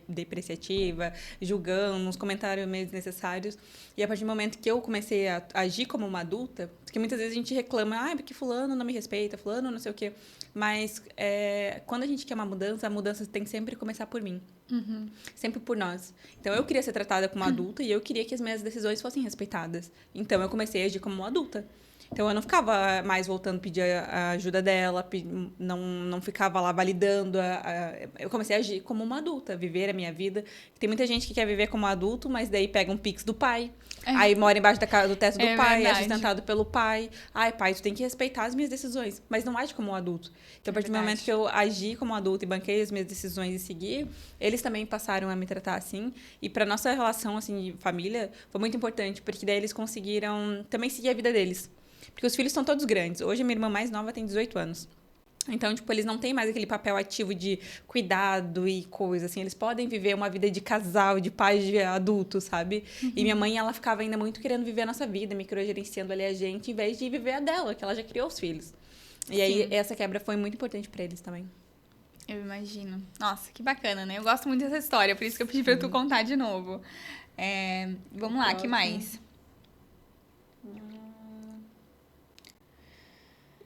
depreciativa, julgando, uns comentários meio desnecessários. E a partir do momento que eu comecei a agir como uma adulta, porque muitas vezes a gente reclama, porque fulano não me respeita, fulano não sei o quê. Mas quando a gente quer uma mudança, a mudança tem que sempre começar por mim. Uhum. Sempre por nós. Então, eu queria ser tratada como adulta e eu queria que as minhas decisões fossem respeitadas. Então, eu comecei a agir como uma adulta. Então, eu não ficava mais voltando a pedir a ajuda dela, não ficava lá validando. Eu comecei a agir como uma adulta, viver a minha vida. Tem muita gente que quer viver como adulto, mas daí pega um pix do pai, aí mora embaixo do teto do pai, verdade. é sustentado pelo pai. Ai, pai, tu tem que respeitar as minhas decisões, mas não age como um adulto. Então, a partir do momento que eu agi como adulto e banquei as minhas decisões e segui, eles também passaram a me tratar assim. E para nossa relação assim, de família, foi muito importante, porque daí eles conseguiram também seguir a vida deles. Porque os filhos estão todos grandes. Hoje, a minha irmã mais nova tem 18 anos. Então, tipo, eles não têm mais aquele papel ativo de cuidado e coisa, assim. Eles podem viver uma vida de casal, de pais de adultos, sabe? Uhum. E minha mãe, ela ficava ainda muito querendo viver a nossa vida, microgerenciando ali a gente, em vez de viver a dela, que ela já criou os filhos. E aí, essa quebra foi muito importante pra eles também. Eu imagino. Nossa, que bacana, né? Eu gosto muito dessa história, por isso que eu pedi pra tu contar de novo. Vamos lá, que mais?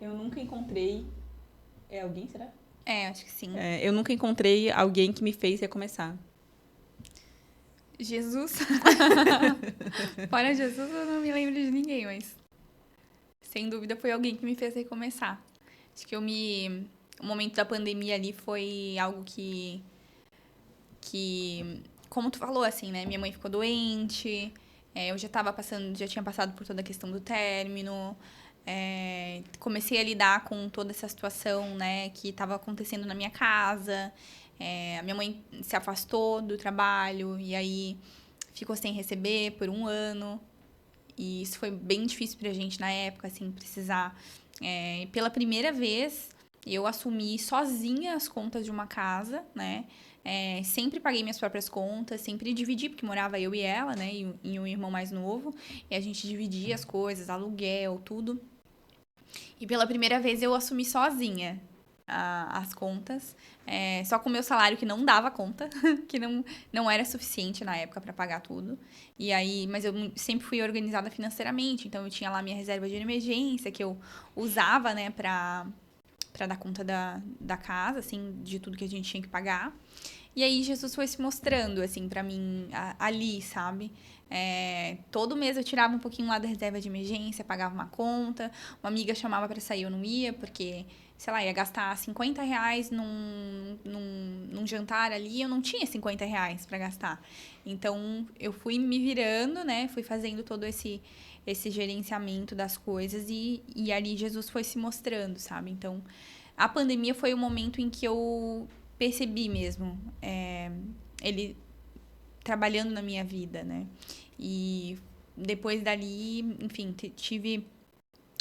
Eu nunca encontrei... É alguém, será? Acho que sim. Eu nunca encontrei alguém que me fez recomeçar. Jesus. Fora Jesus, eu não me lembro de ninguém, mas... Sem dúvida foi alguém que me fez recomeçar. Acho que o momento da pandemia ali foi algo que... Como tu falou, assim, né? Minha mãe ficou doente. Eu já tinha passado por toda a questão do término. Comecei a lidar com toda essa situação, né, que estava acontecendo na minha casa. A minha mãe se afastou do trabalho e aí ficou sem receber por 1 ano. E isso foi bem difícil pra gente na época, assim, precisar... pela primeira vez, eu assumi sozinha as contas de uma casa, né? Sempre paguei minhas próprias contas, sempre dividi, porque morava eu e ela, né, e um irmão mais novo. E a gente dividia as coisas, aluguel, tudo. E pela primeira vez eu assumi sozinha as contas. Só com o meu salário que não dava conta, que não era suficiente na época para pagar tudo. E aí, mas eu sempre fui organizada financeiramente, então eu tinha lá minha reserva de emergência que eu usava, né, para dar conta da casa, assim, de tudo que a gente tinha que pagar. E aí Jesus foi se mostrando, assim, pra mim, ali, sabe? Todo mês eu tirava um pouquinho lá da reserva de emergência, pagava uma conta. Uma amiga chamava pra sair, eu não ia, porque, sei lá, ia gastar R$50 num jantar ali, eu não tinha R$50 pra gastar. Então, eu fui me virando, né? Fui fazendo todo esse gerenciamento das coisas e ali Jesus foi se mostrando, sabe? Então, a pandemia foi o momento em que eu percebi mesmo ele trabalhando na minha vida, né? E depois dali, enfim, tive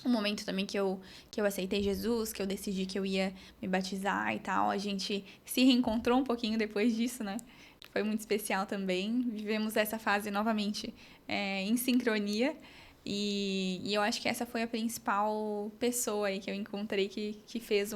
um momento também que eu aceitei Jesus, que eu decidi que eu ia me batizar e tal. A gente se reencontrou um pouquinho depois disso, né? Foi muito especial também. Vivemos essa fase novamente em sincronia. E eu acho que essa foi a principal pessoa aí que eu encontrei que fez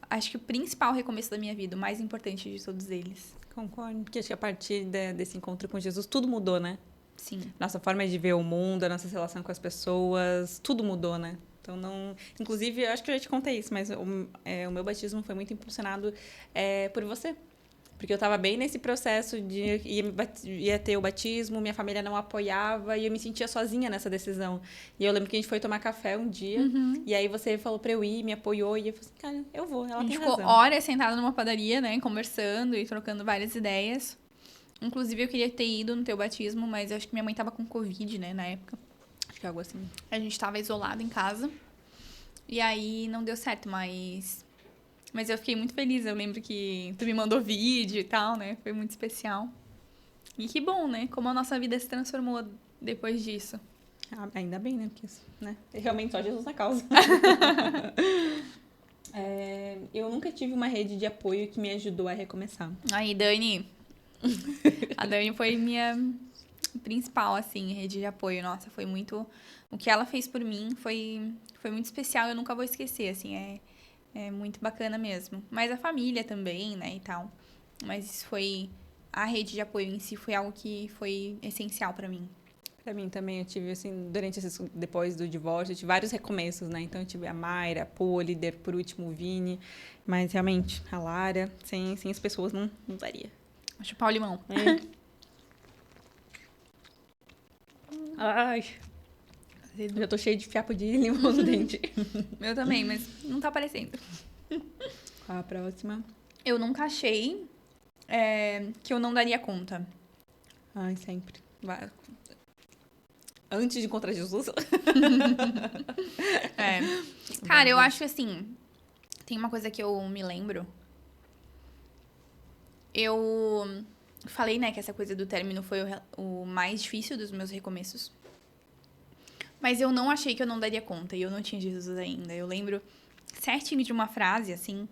acho que o principal recomeço da minha vida, o mais importante de todos eles. Concordo, porque acho que a partir desse encontro com Jesus, tudo mudou, né? Sim. Nossa forma de ver o mundo, a nossa relação com as pessoas, tudo mudou, né? Então, inclusive, eu acho que eu já te contei isso, mas o meu batismo foi muito impulsionado por você. Porque eu estava bem nesse processo de ia ter o batismo, minha família não apoiava e eu me sentia sozinha nessa decisão. E eu lembro que a gente foi tomar café um dia, e aí você falou pra eu ir, me apoiou, e eu falei assim, cara, eu vou, ela tem razão. A gente ficou horas sentada numa padaria, né, conversando e trocando várias ideias. Inclusive, eu queria ter ido no teu batismo, mas eu acho que minha mãe tava com Covid, né, na época. Acho que é algo assim. A gente tava isolado em casa. E aí, não deu certo, mas eu fiquei muito feliz. Eu lembro que tu me mandou vídeo e tal, né? Foi muito especial. E que bom, né? Como a nossa vida se transformou depois disso. Ainda bem, né? Porque né? Realmente só Jesus na causa. Eu nunca tive uma rede de apoio que me ajudou a recomeçar. Aí, Dani. A Dani foi minha principal, assim, rede de apoio. Nossa, foi muito... O que ela fez por mim foi muito especial, eu nunca vou esquecer, assim, é muito bacana mesmo. Mas a família também, né, e tal. Mas isso foi... A rede de apoio em si foi algo que foi essencial pra mim. Pra mim também, eu tive, assim, depois do divórcio, eu tive vários recomeços, né? Então, eu tive a Mayra, a Poli, por último o Vini. Mas, realmente, a Lara, sem as pessoas, não daria. Vou chupar o limão. Ai, já tô cheia de fiapo de limão no dente. Eu também, mas não tá aparecendo. A próxima. Eu nunca achei que eu não daria conta. Ai, sempre. Antes de encontrar Jesus. Cara, eu acho que assim, tem uma coisa que eu me lembro. Eu falei, né, que essa coisa do término foi o mais difícil dos meus recomeços. Mas eu não achei que eu não daria conta. E eu não tinha Jesus ainda. Eu lembro certinho de uma frase, assim,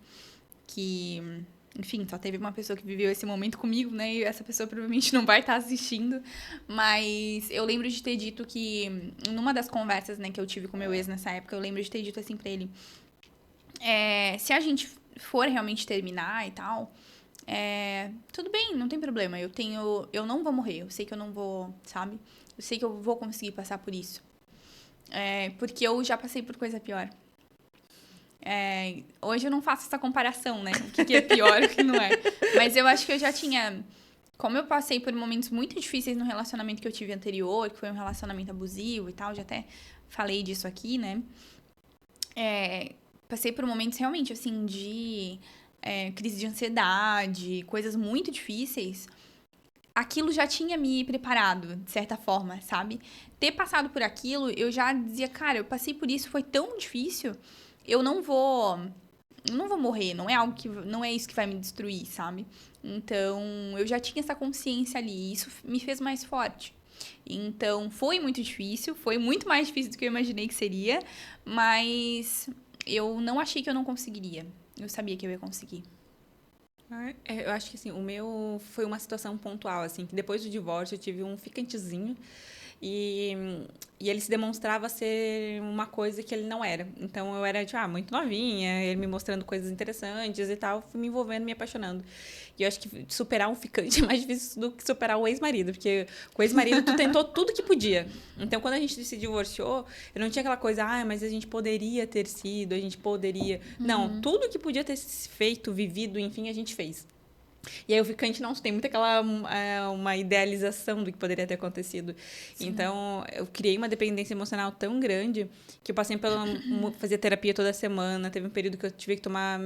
que... Enfim, só teve uma pessoa que viveu esse momento comigo, né? E essa pessoa provavelmente não vai estar assistindo. Mas eu lembro de ter dito que... Numa das conversas, né, que eu tive com meu ex nessa época, eu lembro de ter dito assim pra ele... se a gente for realmente terminar e tal... tudo bem, não tem problema. Eu não vou morrer. Eu sei que eu não vou, sabe? Eu sei que eu vou conseguir passar por isso. Porque eu já passei por coisa pior. Hoje eu não faço essa comparação, né? O que é pior e o que não é. Mas eu acho que eu já tinha... Como eu passei por momentos muito difíceis no relacionamento que eu tive anterior, que foi um relacionamento abusivo e tal, já até falei disso aqui, né? Passei por momentos realmente, assim, de crise de ansiedade, coisas muito difíceis. Aquilo já tinha me preparado, de certa forma, sabe? Ter passado por aquilo, eu já dizia, cara, eu passei por isso, foi tão difícil, eu não vou morrer, não é isso que vai me destruir, sabe? Então, eu já tinha essa consciência ali, e isso me fez mais forte. Então, foi muito difícil, foi muito mais difícil do que eu imaginei que seria, mas eu não achei que eu não conseguiria. Eu sabia que eu ia conseguir. Eu acho que, assim, o meu foi uma situação pontual, assim, que depois do divórcio eu tive um ficantezinho e ele se demonstrava ser uma coisa que ele não era. Então, eu era, tipo, muito novinha, ele me mostrando coisas interessantes e tal, fui me envolvendo, me apaixonando. E eu acho que superar um ficante é mais difícil do que superar o ex-marido, porque com o ex-marido tu tentou tudo que podia. Então, quando a gente se divorciou, eu não tinha aquela coisa, mas a gente poderia ter sido, a gente poderia... Não, tudo que podia ter feito, vivido, enfim, a gente fez. E aí o ficante não tem muito aquela uma idealização do que poderia ter acontecido. Sim. Então, eu criei uma dependência emocional tão grande que eu passei fazer terapia toda semana. Teve um período que eu tive que tomar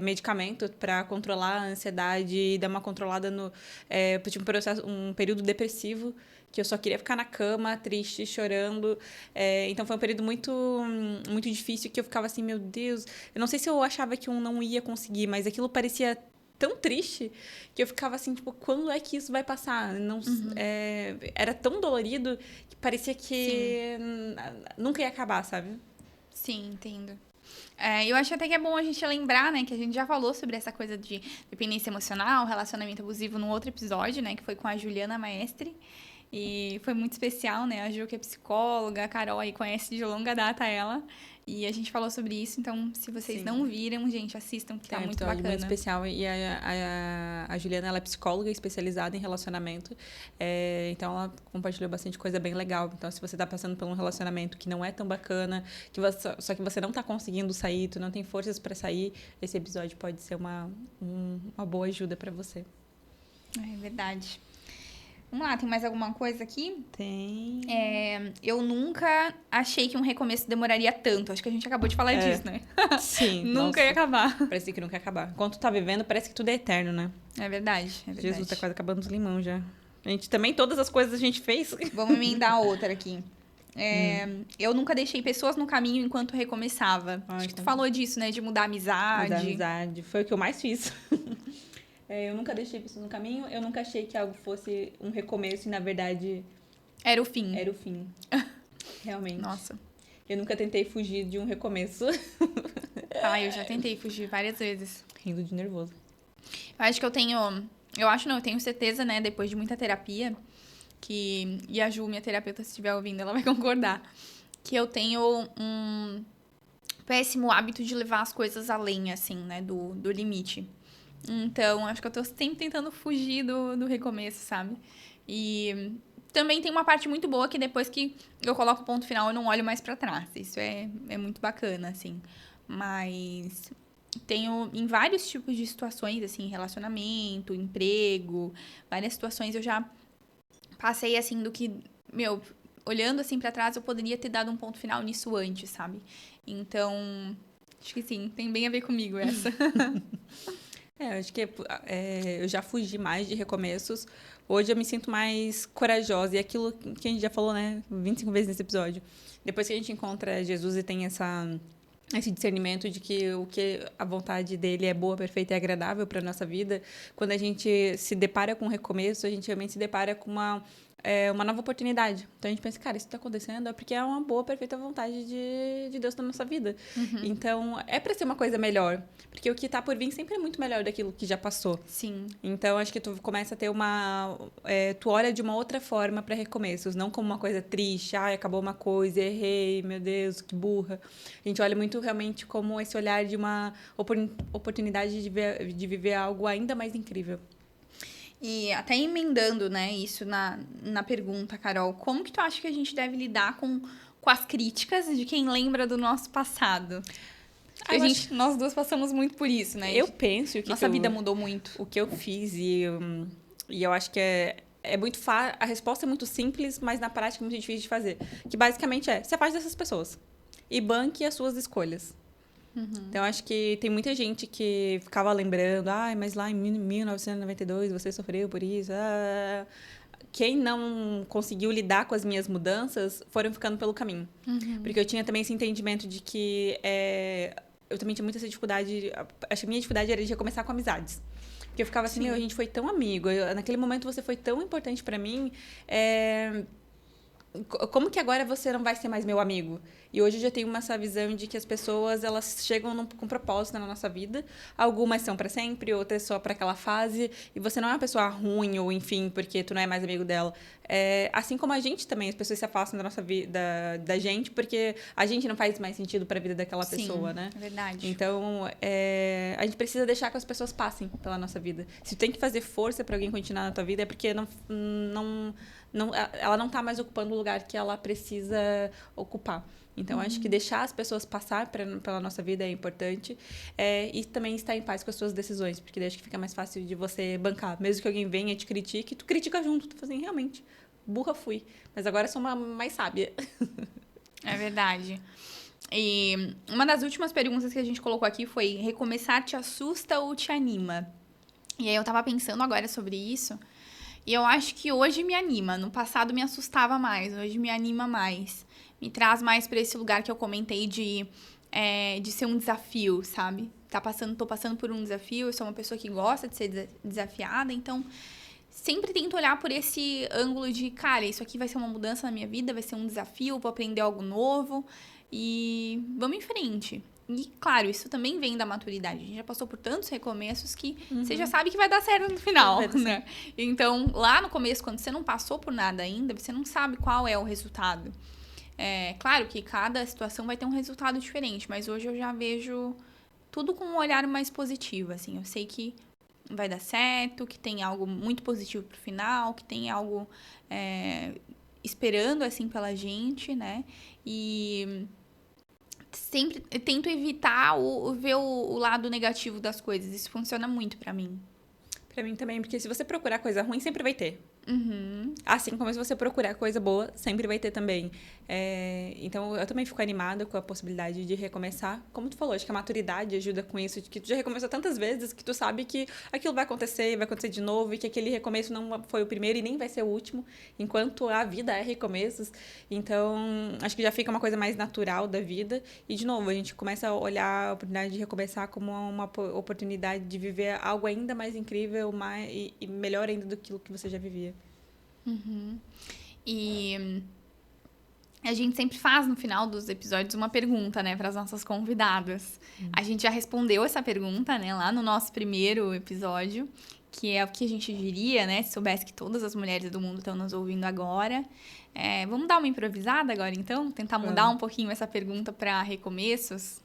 medicamento para controlar a ansiedade e dar uma controlada no... eu tive um período depressivo que eu só queria ficar na cama, triste, chorando. Então, foi um período muito, muito difícil que eu ficava assim, meu Deus... Eu não sei se eu achava que eu não ia conseguir, mas aquilo parecia tão triste que eu ficava assim, tipo, quando é que isso vai passar? Não, era tão dolorido que parecia que nunca ia acabar, sabe? Sim, entendo. Eu acho até que é bom a gente lembrar, né, que a gente já falou sobre essa coisa de dependência emocional, relacionamento abusivo num outro episódio, né, que foi com a Juliana Maestre. E foi muito especial, né? A Ju, que é psicóloga, a Carol aí conhece de longa data ela. E a gente falou sobre isso, então se vocês não viram, gente, assistam, que tá muito bacana. Muito especial. E a Juliana, ela é psicóloga especializada em relacionamento. Então, ela compartilhou bastante coisa bem legal. Então, se você tá passando por um relacionamento que não é tão bacana, só que você não tá conseguindo sair, tu não tem forças para sair, esse episódio pode ser uma boa ajuda para você. É verdade. Vamos lá, tem mais alguma coisa aqui? Tem. Eu nunca achei que um recomeço demoraria tanto. Acho que a gente acabou de falar disso, né? Sim. Nunca ia acabar. Parece que nunca ia acabar. Enquanto tu tá vivendo, parece que tudo é eterno, né? É verdade. Jesus, tá quase acabando os limão já. A gente também, todas as coisas a gente fez. Vamos emendar outra aqui. Eu nunca deixei pessoas no caminho enquanto recomeçava. Acho que tu falou disso, né? De mudar a amizade. Mudar a amizade. Foi o que eu mais fiz. Eu nunca deixei pessoas no caminho, eu nunca achei que algo fosse um recomeço e, na verdade... Era o fim. Era o fim. Realmente. Nossa. Eu nunca tentei fugir de um recomeço. Eu já tentei fugir várias vezes. Rindo de nervoso. Eu acho que eu tenho certeza, né, depois de muita terapia, e a Ju, minha terapeuta, se estiver ouvindo, ela vai concordar, que eu tenho um péssimo hábito de levar as coisas além, assim, né, do limite. Então, acho que eu tô sempre tentando fugir do recomeço, sabe? E também tem uma parte muito boa que depois que eu coloco o ponto final, eu não olho mais pra trás. Isso é muito bacana, assim. Mas tenho em vários tipos de situações, assim, relacionamento, emprego, várias situações eu já passei, assim, do que, olhando assim pra trás, eu poderia ter dado um ponto final nisso antes, sabe? Então, acho que sim, tem bem a ver comigo essa. Eu acho que eu já fugi mais de recomeços. Hoje eu me sinto mais corajosa. E aquilo que a gente já falou, né, 25 vezes nesse episódio. Depois que a gente encontra Jesus e tem esse discernimento de que a vontade dele é boa, perfeita e agradável para nossa vida, quando a gente se depara com um recomeço, a gente realmente se depara com uma nova oportunidade. Então a gente pensa, cara, isso está acontecendo é porque é uma boa, perfeita vontade de Deus na nossa vida. Então é para ser uma coisa melhor, porque o que está por vir sempre é muito melhor daquilo que já passou. Sim. Então acho que tu começa a ter tu olha de uma outra forma para recomeços, não como uma coisa triste, acabou uma coisa, errei, meu Deus, que burra. A gente olha muito realmente como esse olhar de uma oportunidade de viver algo ainda mais incrível. E até emendando, né, isso na pergunta, Carol, como que tu acha que a gente deve lidar com as críticas de quem lembra do nosso passado? Nós duas passamos muito por isso, né? Eu penso que nossa vida mudou muito. O que eu fiz e eu acho que é muito fácil. A resposta é muito simples, mas na prática é muito difícil de fazer. Que basicamente se afaste dessas pessoas e banque as suas escolhas. Então, acho que tem muita gente que ficava lembrando, mas lá em 1992 você sofreu por isso. Quem não conseguiu lidar com as minhas mudanças foram ficando pelo caminho. Porque eu tinha também esse entendimento de que eu também tinha muita essa dificuldade. Acho que a minha dificuldade era de recomeçar com amizades. Porque eu ficava assim, a gente foi tão amigo. Naquele momento você foi tão importante pra mim. Como que agora você não vai ser mais meu amigo? E hoje eu já tenho essa visão de que as pessoas, elas chegam com propósito na nossa vida. Algumas são para sempre, outras só para aquela fase. E você não é uma pessoa ruim ou, enfim, porque tu não é mais amigo dela. Assim como a gente também, as pessoas se afastam da nossa vida, da gente, porque a gente não faz mais sentido para a vida daquela pessoa, né? É verdade. Então, a gente precisa deixar que as pessoas passem pela nossa vida. Se tu tem que fazer força para alguém continuar na tua vida, é porque ela não está mais ocupando o lugar que ela precisa ocupar. Então, acho que deixar as pessoas passar pela nossa vida é importante. E também estar em paz com as suas decisões, porque daí acho que fica mais fácil de você bancar. Mesmo que alguém venha e te critique, tu critica junto. Tu fala assim, realmente, burra fui. Mas agora sou uma mais sábia. É verdade. E uma das últimas perguntas que a gente colocou aqui foi: recomeçar te assusta ou te anima? E aí eu tava pensando agora sobre isso. E eu acho que hoje me anima. No passado me assustava mais. Hoje me anima mais. Me traz mais pra esse lugar que eu comentei de ser um desafio, sabe? Tô passando por um desafio. Eu sou uma pessoa que gosta de ser desafiada. Então, sempre tento olhar por esse ângulo de, cara, isso aqui vai ser uma mudança na minha vida. Vai ser um desafio. Vou aprender algo novo. E vamos em frente. E, claro, isso também vem da maturidade. A gente já passou por tantos recomeços que você já sabe que vai dar certo no final, né? Então, lá no começo, quando você não passou por nada ainda, você não sabe qual é o resultado. Claro que cada situação vai ter um resultado diferente, mas hoje eu já vejo tudo com um olhar mais positivo, assim. Eu sei que vai dar certo, que tem algo muito positivo pro final, que tem algo esperando, assim, pela gente, né? E sempre tento evitar ver o lado negativo das coisas. Isso funciona muito pra mim. Pra mim também, porque se você procurar coisa ruim, sempre vai ter. Assim como se você procurar coisa boa, sempre vai ter também. Então, eu também fico animada com a possibilidade de recomeçar. Como tu falou, acho que a maturidade ajuda com isso, de que tu já recomeçou tantas vezes que tu sabe que aquilo vai acontecer de novo, e que aquele recomeço não foi o primeiro e nem vai ser o último, enquanto a vida é recomeços. Então, acho que já fica uma coisa mais natural da vida. E, de novo, a gente começa a olhar a oportunidade de recomeçar como uma oportunidade de viver algo ainda mais incrível e melhor ainda do que você já vivia. E a gente sempre faz no final dos episódios uma pergunta, né, para as nossas convidadas. A gente já respondeu essa pergunta, né, lá no nosso primeiro episódio, que é o que a gente diria, né? Se soubesse que todas as mulheres do mundo estão nos ouvindo agora. Vamos dar uma improvisada agora, então? Tentar mudar um pouquinho essa pergunta para recomeços?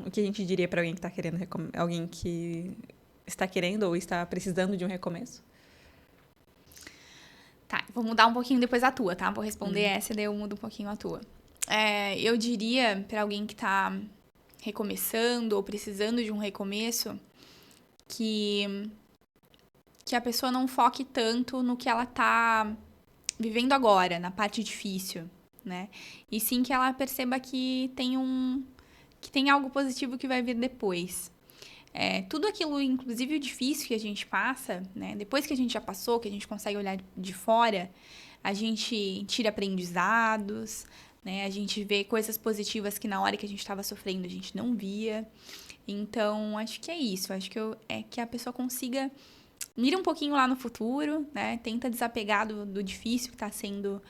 O que a gente diria para alguém que está querendo alguém que está querendo ou está precisando de um recomeço? Tá, vou mudar um pouquinho depois a tua, tá? Vou responder essa e daí eu mudo um pouquinho a tua. Eu diria para alguém que tá recomeçando ou precisando de um recomeço que a pessoa não foque tanto no que ela tá vivendo agora, na parte difícil, né? E sim que ela perceba que tem algo positivo que vai vir depois. Tudo aquilo, inclusive o difícil que a gente passa, né? Depois que a gente já passou, que a gente consegue olhar de fora, a gente tira aprendizados, né? A gente vê coisas positivas que na hora que a gente estava sofrendo a gente não via. Então, acho que é isso. Acho que que a pessoa consiga mira um pouquinho lá no futuro, né? Tenta desapegar do difícil que está sendo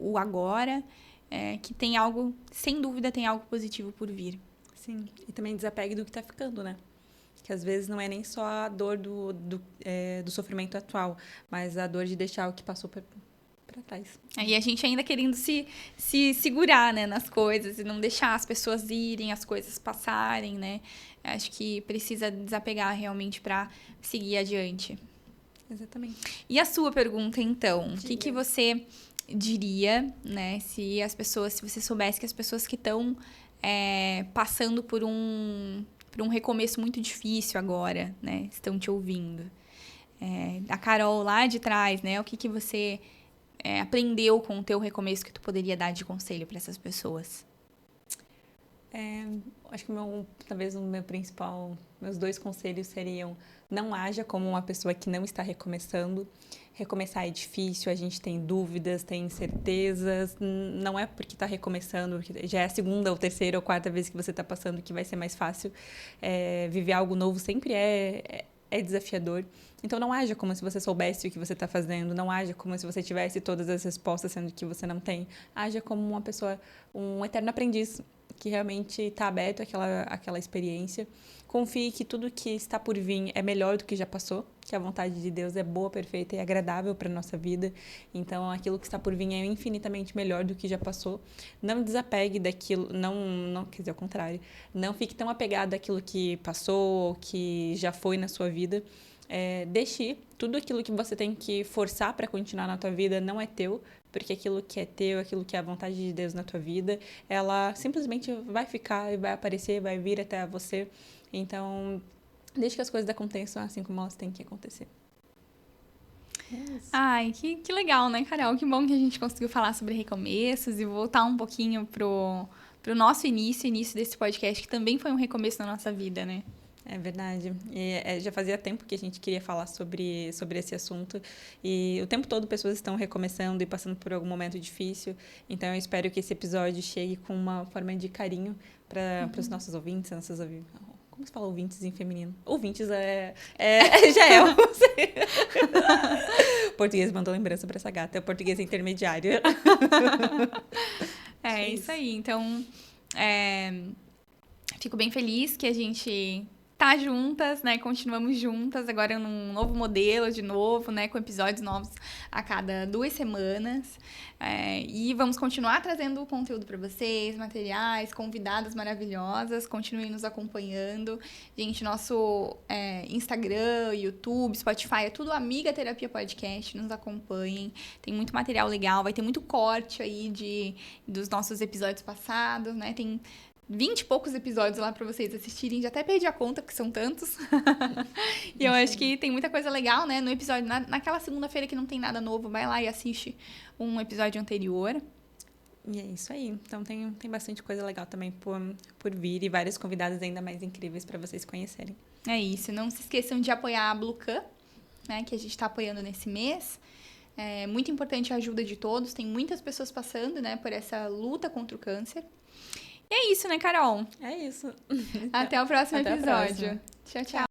o agora, que tem algo, sem dúvida, tem algo positivo por vir. Sim, e também desapegue do que está ficando, né? Que às vezes não é nem só a dor do sofrimento atual, mas a dor de deixar o que passou para trás. E a gente ainda querendo se segurar, né, nas coisas e não deixar as pessoas irem, as coisas passarem, né? Acho que precisa desapegar realmente para seguir adiante. Exatamente. E a sua pergunta, então? O que você diria, né, se você soubesse que as pessoas que estão passando por um recomeço muito difícil agora, né, estão te ouvindo? A Carol lá de trás, né, o que você aprendeu com o teu recomeço que tu poderia dar de conselho para essas pessoas? Acho que talvez meus 2 conselhos seriam: não haja como uma pessoa que não está recomeçando. Recomeçar é difícil, a gente tem dúvidas, tem incertezas, não é porque está recomeçando, já é a 2ª ou 3ª ou 4ª vez que você está passando que vai ser mais fácil. Viver algo novo sempre é desafiador. Então, não haja como se você soubesse o que você está fazendo, não haja como se você tivesse todas as respostas, sendo que você não tem. Haja como uma pessoa, um eterno aprendiz, que realmente está aberto àquela experiência. Confie que tudo que está por vir é melhor do que já passou, que a vontade de Deus é boa, perfeita e agradável para a nossa vida. Então, aquilo que está por vir é infinitamente melhor do que já passou. Não desapegue daquilo, quer dizer, ao contrário. Não fique tão apegado àquilo que passou, que já foi na sua vida. Deixe ir. Tudo aquilo que você tem que forçar para continuar na tua vida não é teu, porque aquilo que é teu, aquilo que é a vontade de Deus na tua vida, ela simplesmente vai ficar e vai aparecer, vai vir até você. Então, deixe que as coisas aconteçam assim como elas têm que acontecer. Ai, que legal, né, Carol? Que bom que a gente conseguiu falar sobre recomeços e voltar um pouquinho pro nosso início desse podcast, que também foi um recomeço na nossa vida, né? É verdade. E já fazia tempo que a gente queria falar sobre esse assunto. E o tempo todo pessoas estão recomeçando e passando por algum momento difícil. Então, eu espero que esse episódio chegue com uma forma de carinho para os nossos ouvintes, nossas ouvintes. Como se fala ouvintes em feminino? Ouvintes já é. Português mandou lembrança para essa gata. É o português intermediário. É isso aí. Então, fico bem feliz que a gente tá juntas, né? Continuamos juntas, agora num novo modelo de novo, né? Com episódios novos a cada 2 semanas. E vamos continuar trazendo conteúdo para vocês, materiais, convidadas maravilhosas. Continuem nos acompanhando. Gente, nosso Instagram, YouTube, Spotify, é tudo Amiga Terapia Podcast. Nos acompanhem. Tem muito material legal, vai ter muito corte aí dos nossos episódios passados, né? Tem 20 e poucos episódios lá pra vocês assistirem. Já até perdi a conta, porque são tantos. E eu acho que tem muita coisa legal, né? No episódio, naquela segunda-feira que não tem nada novo, vai lá e assiste um episódio anterior. E é isso aí. Então, tem bastante coisa legal também por vir e vários convidados ainda mais incríveis para vocês conhecerem. É isso. Não se esqueçam de apoiar a Blucan, né? Que a gente tá apoiando nesse mês. É muito importante a ajuda de todos. Tem muitas pessoas passando, né? Por essa luta contra o câncer. E é isso, né, Carol? É isso. Até o próximo Até episódio. Tchau, tchau.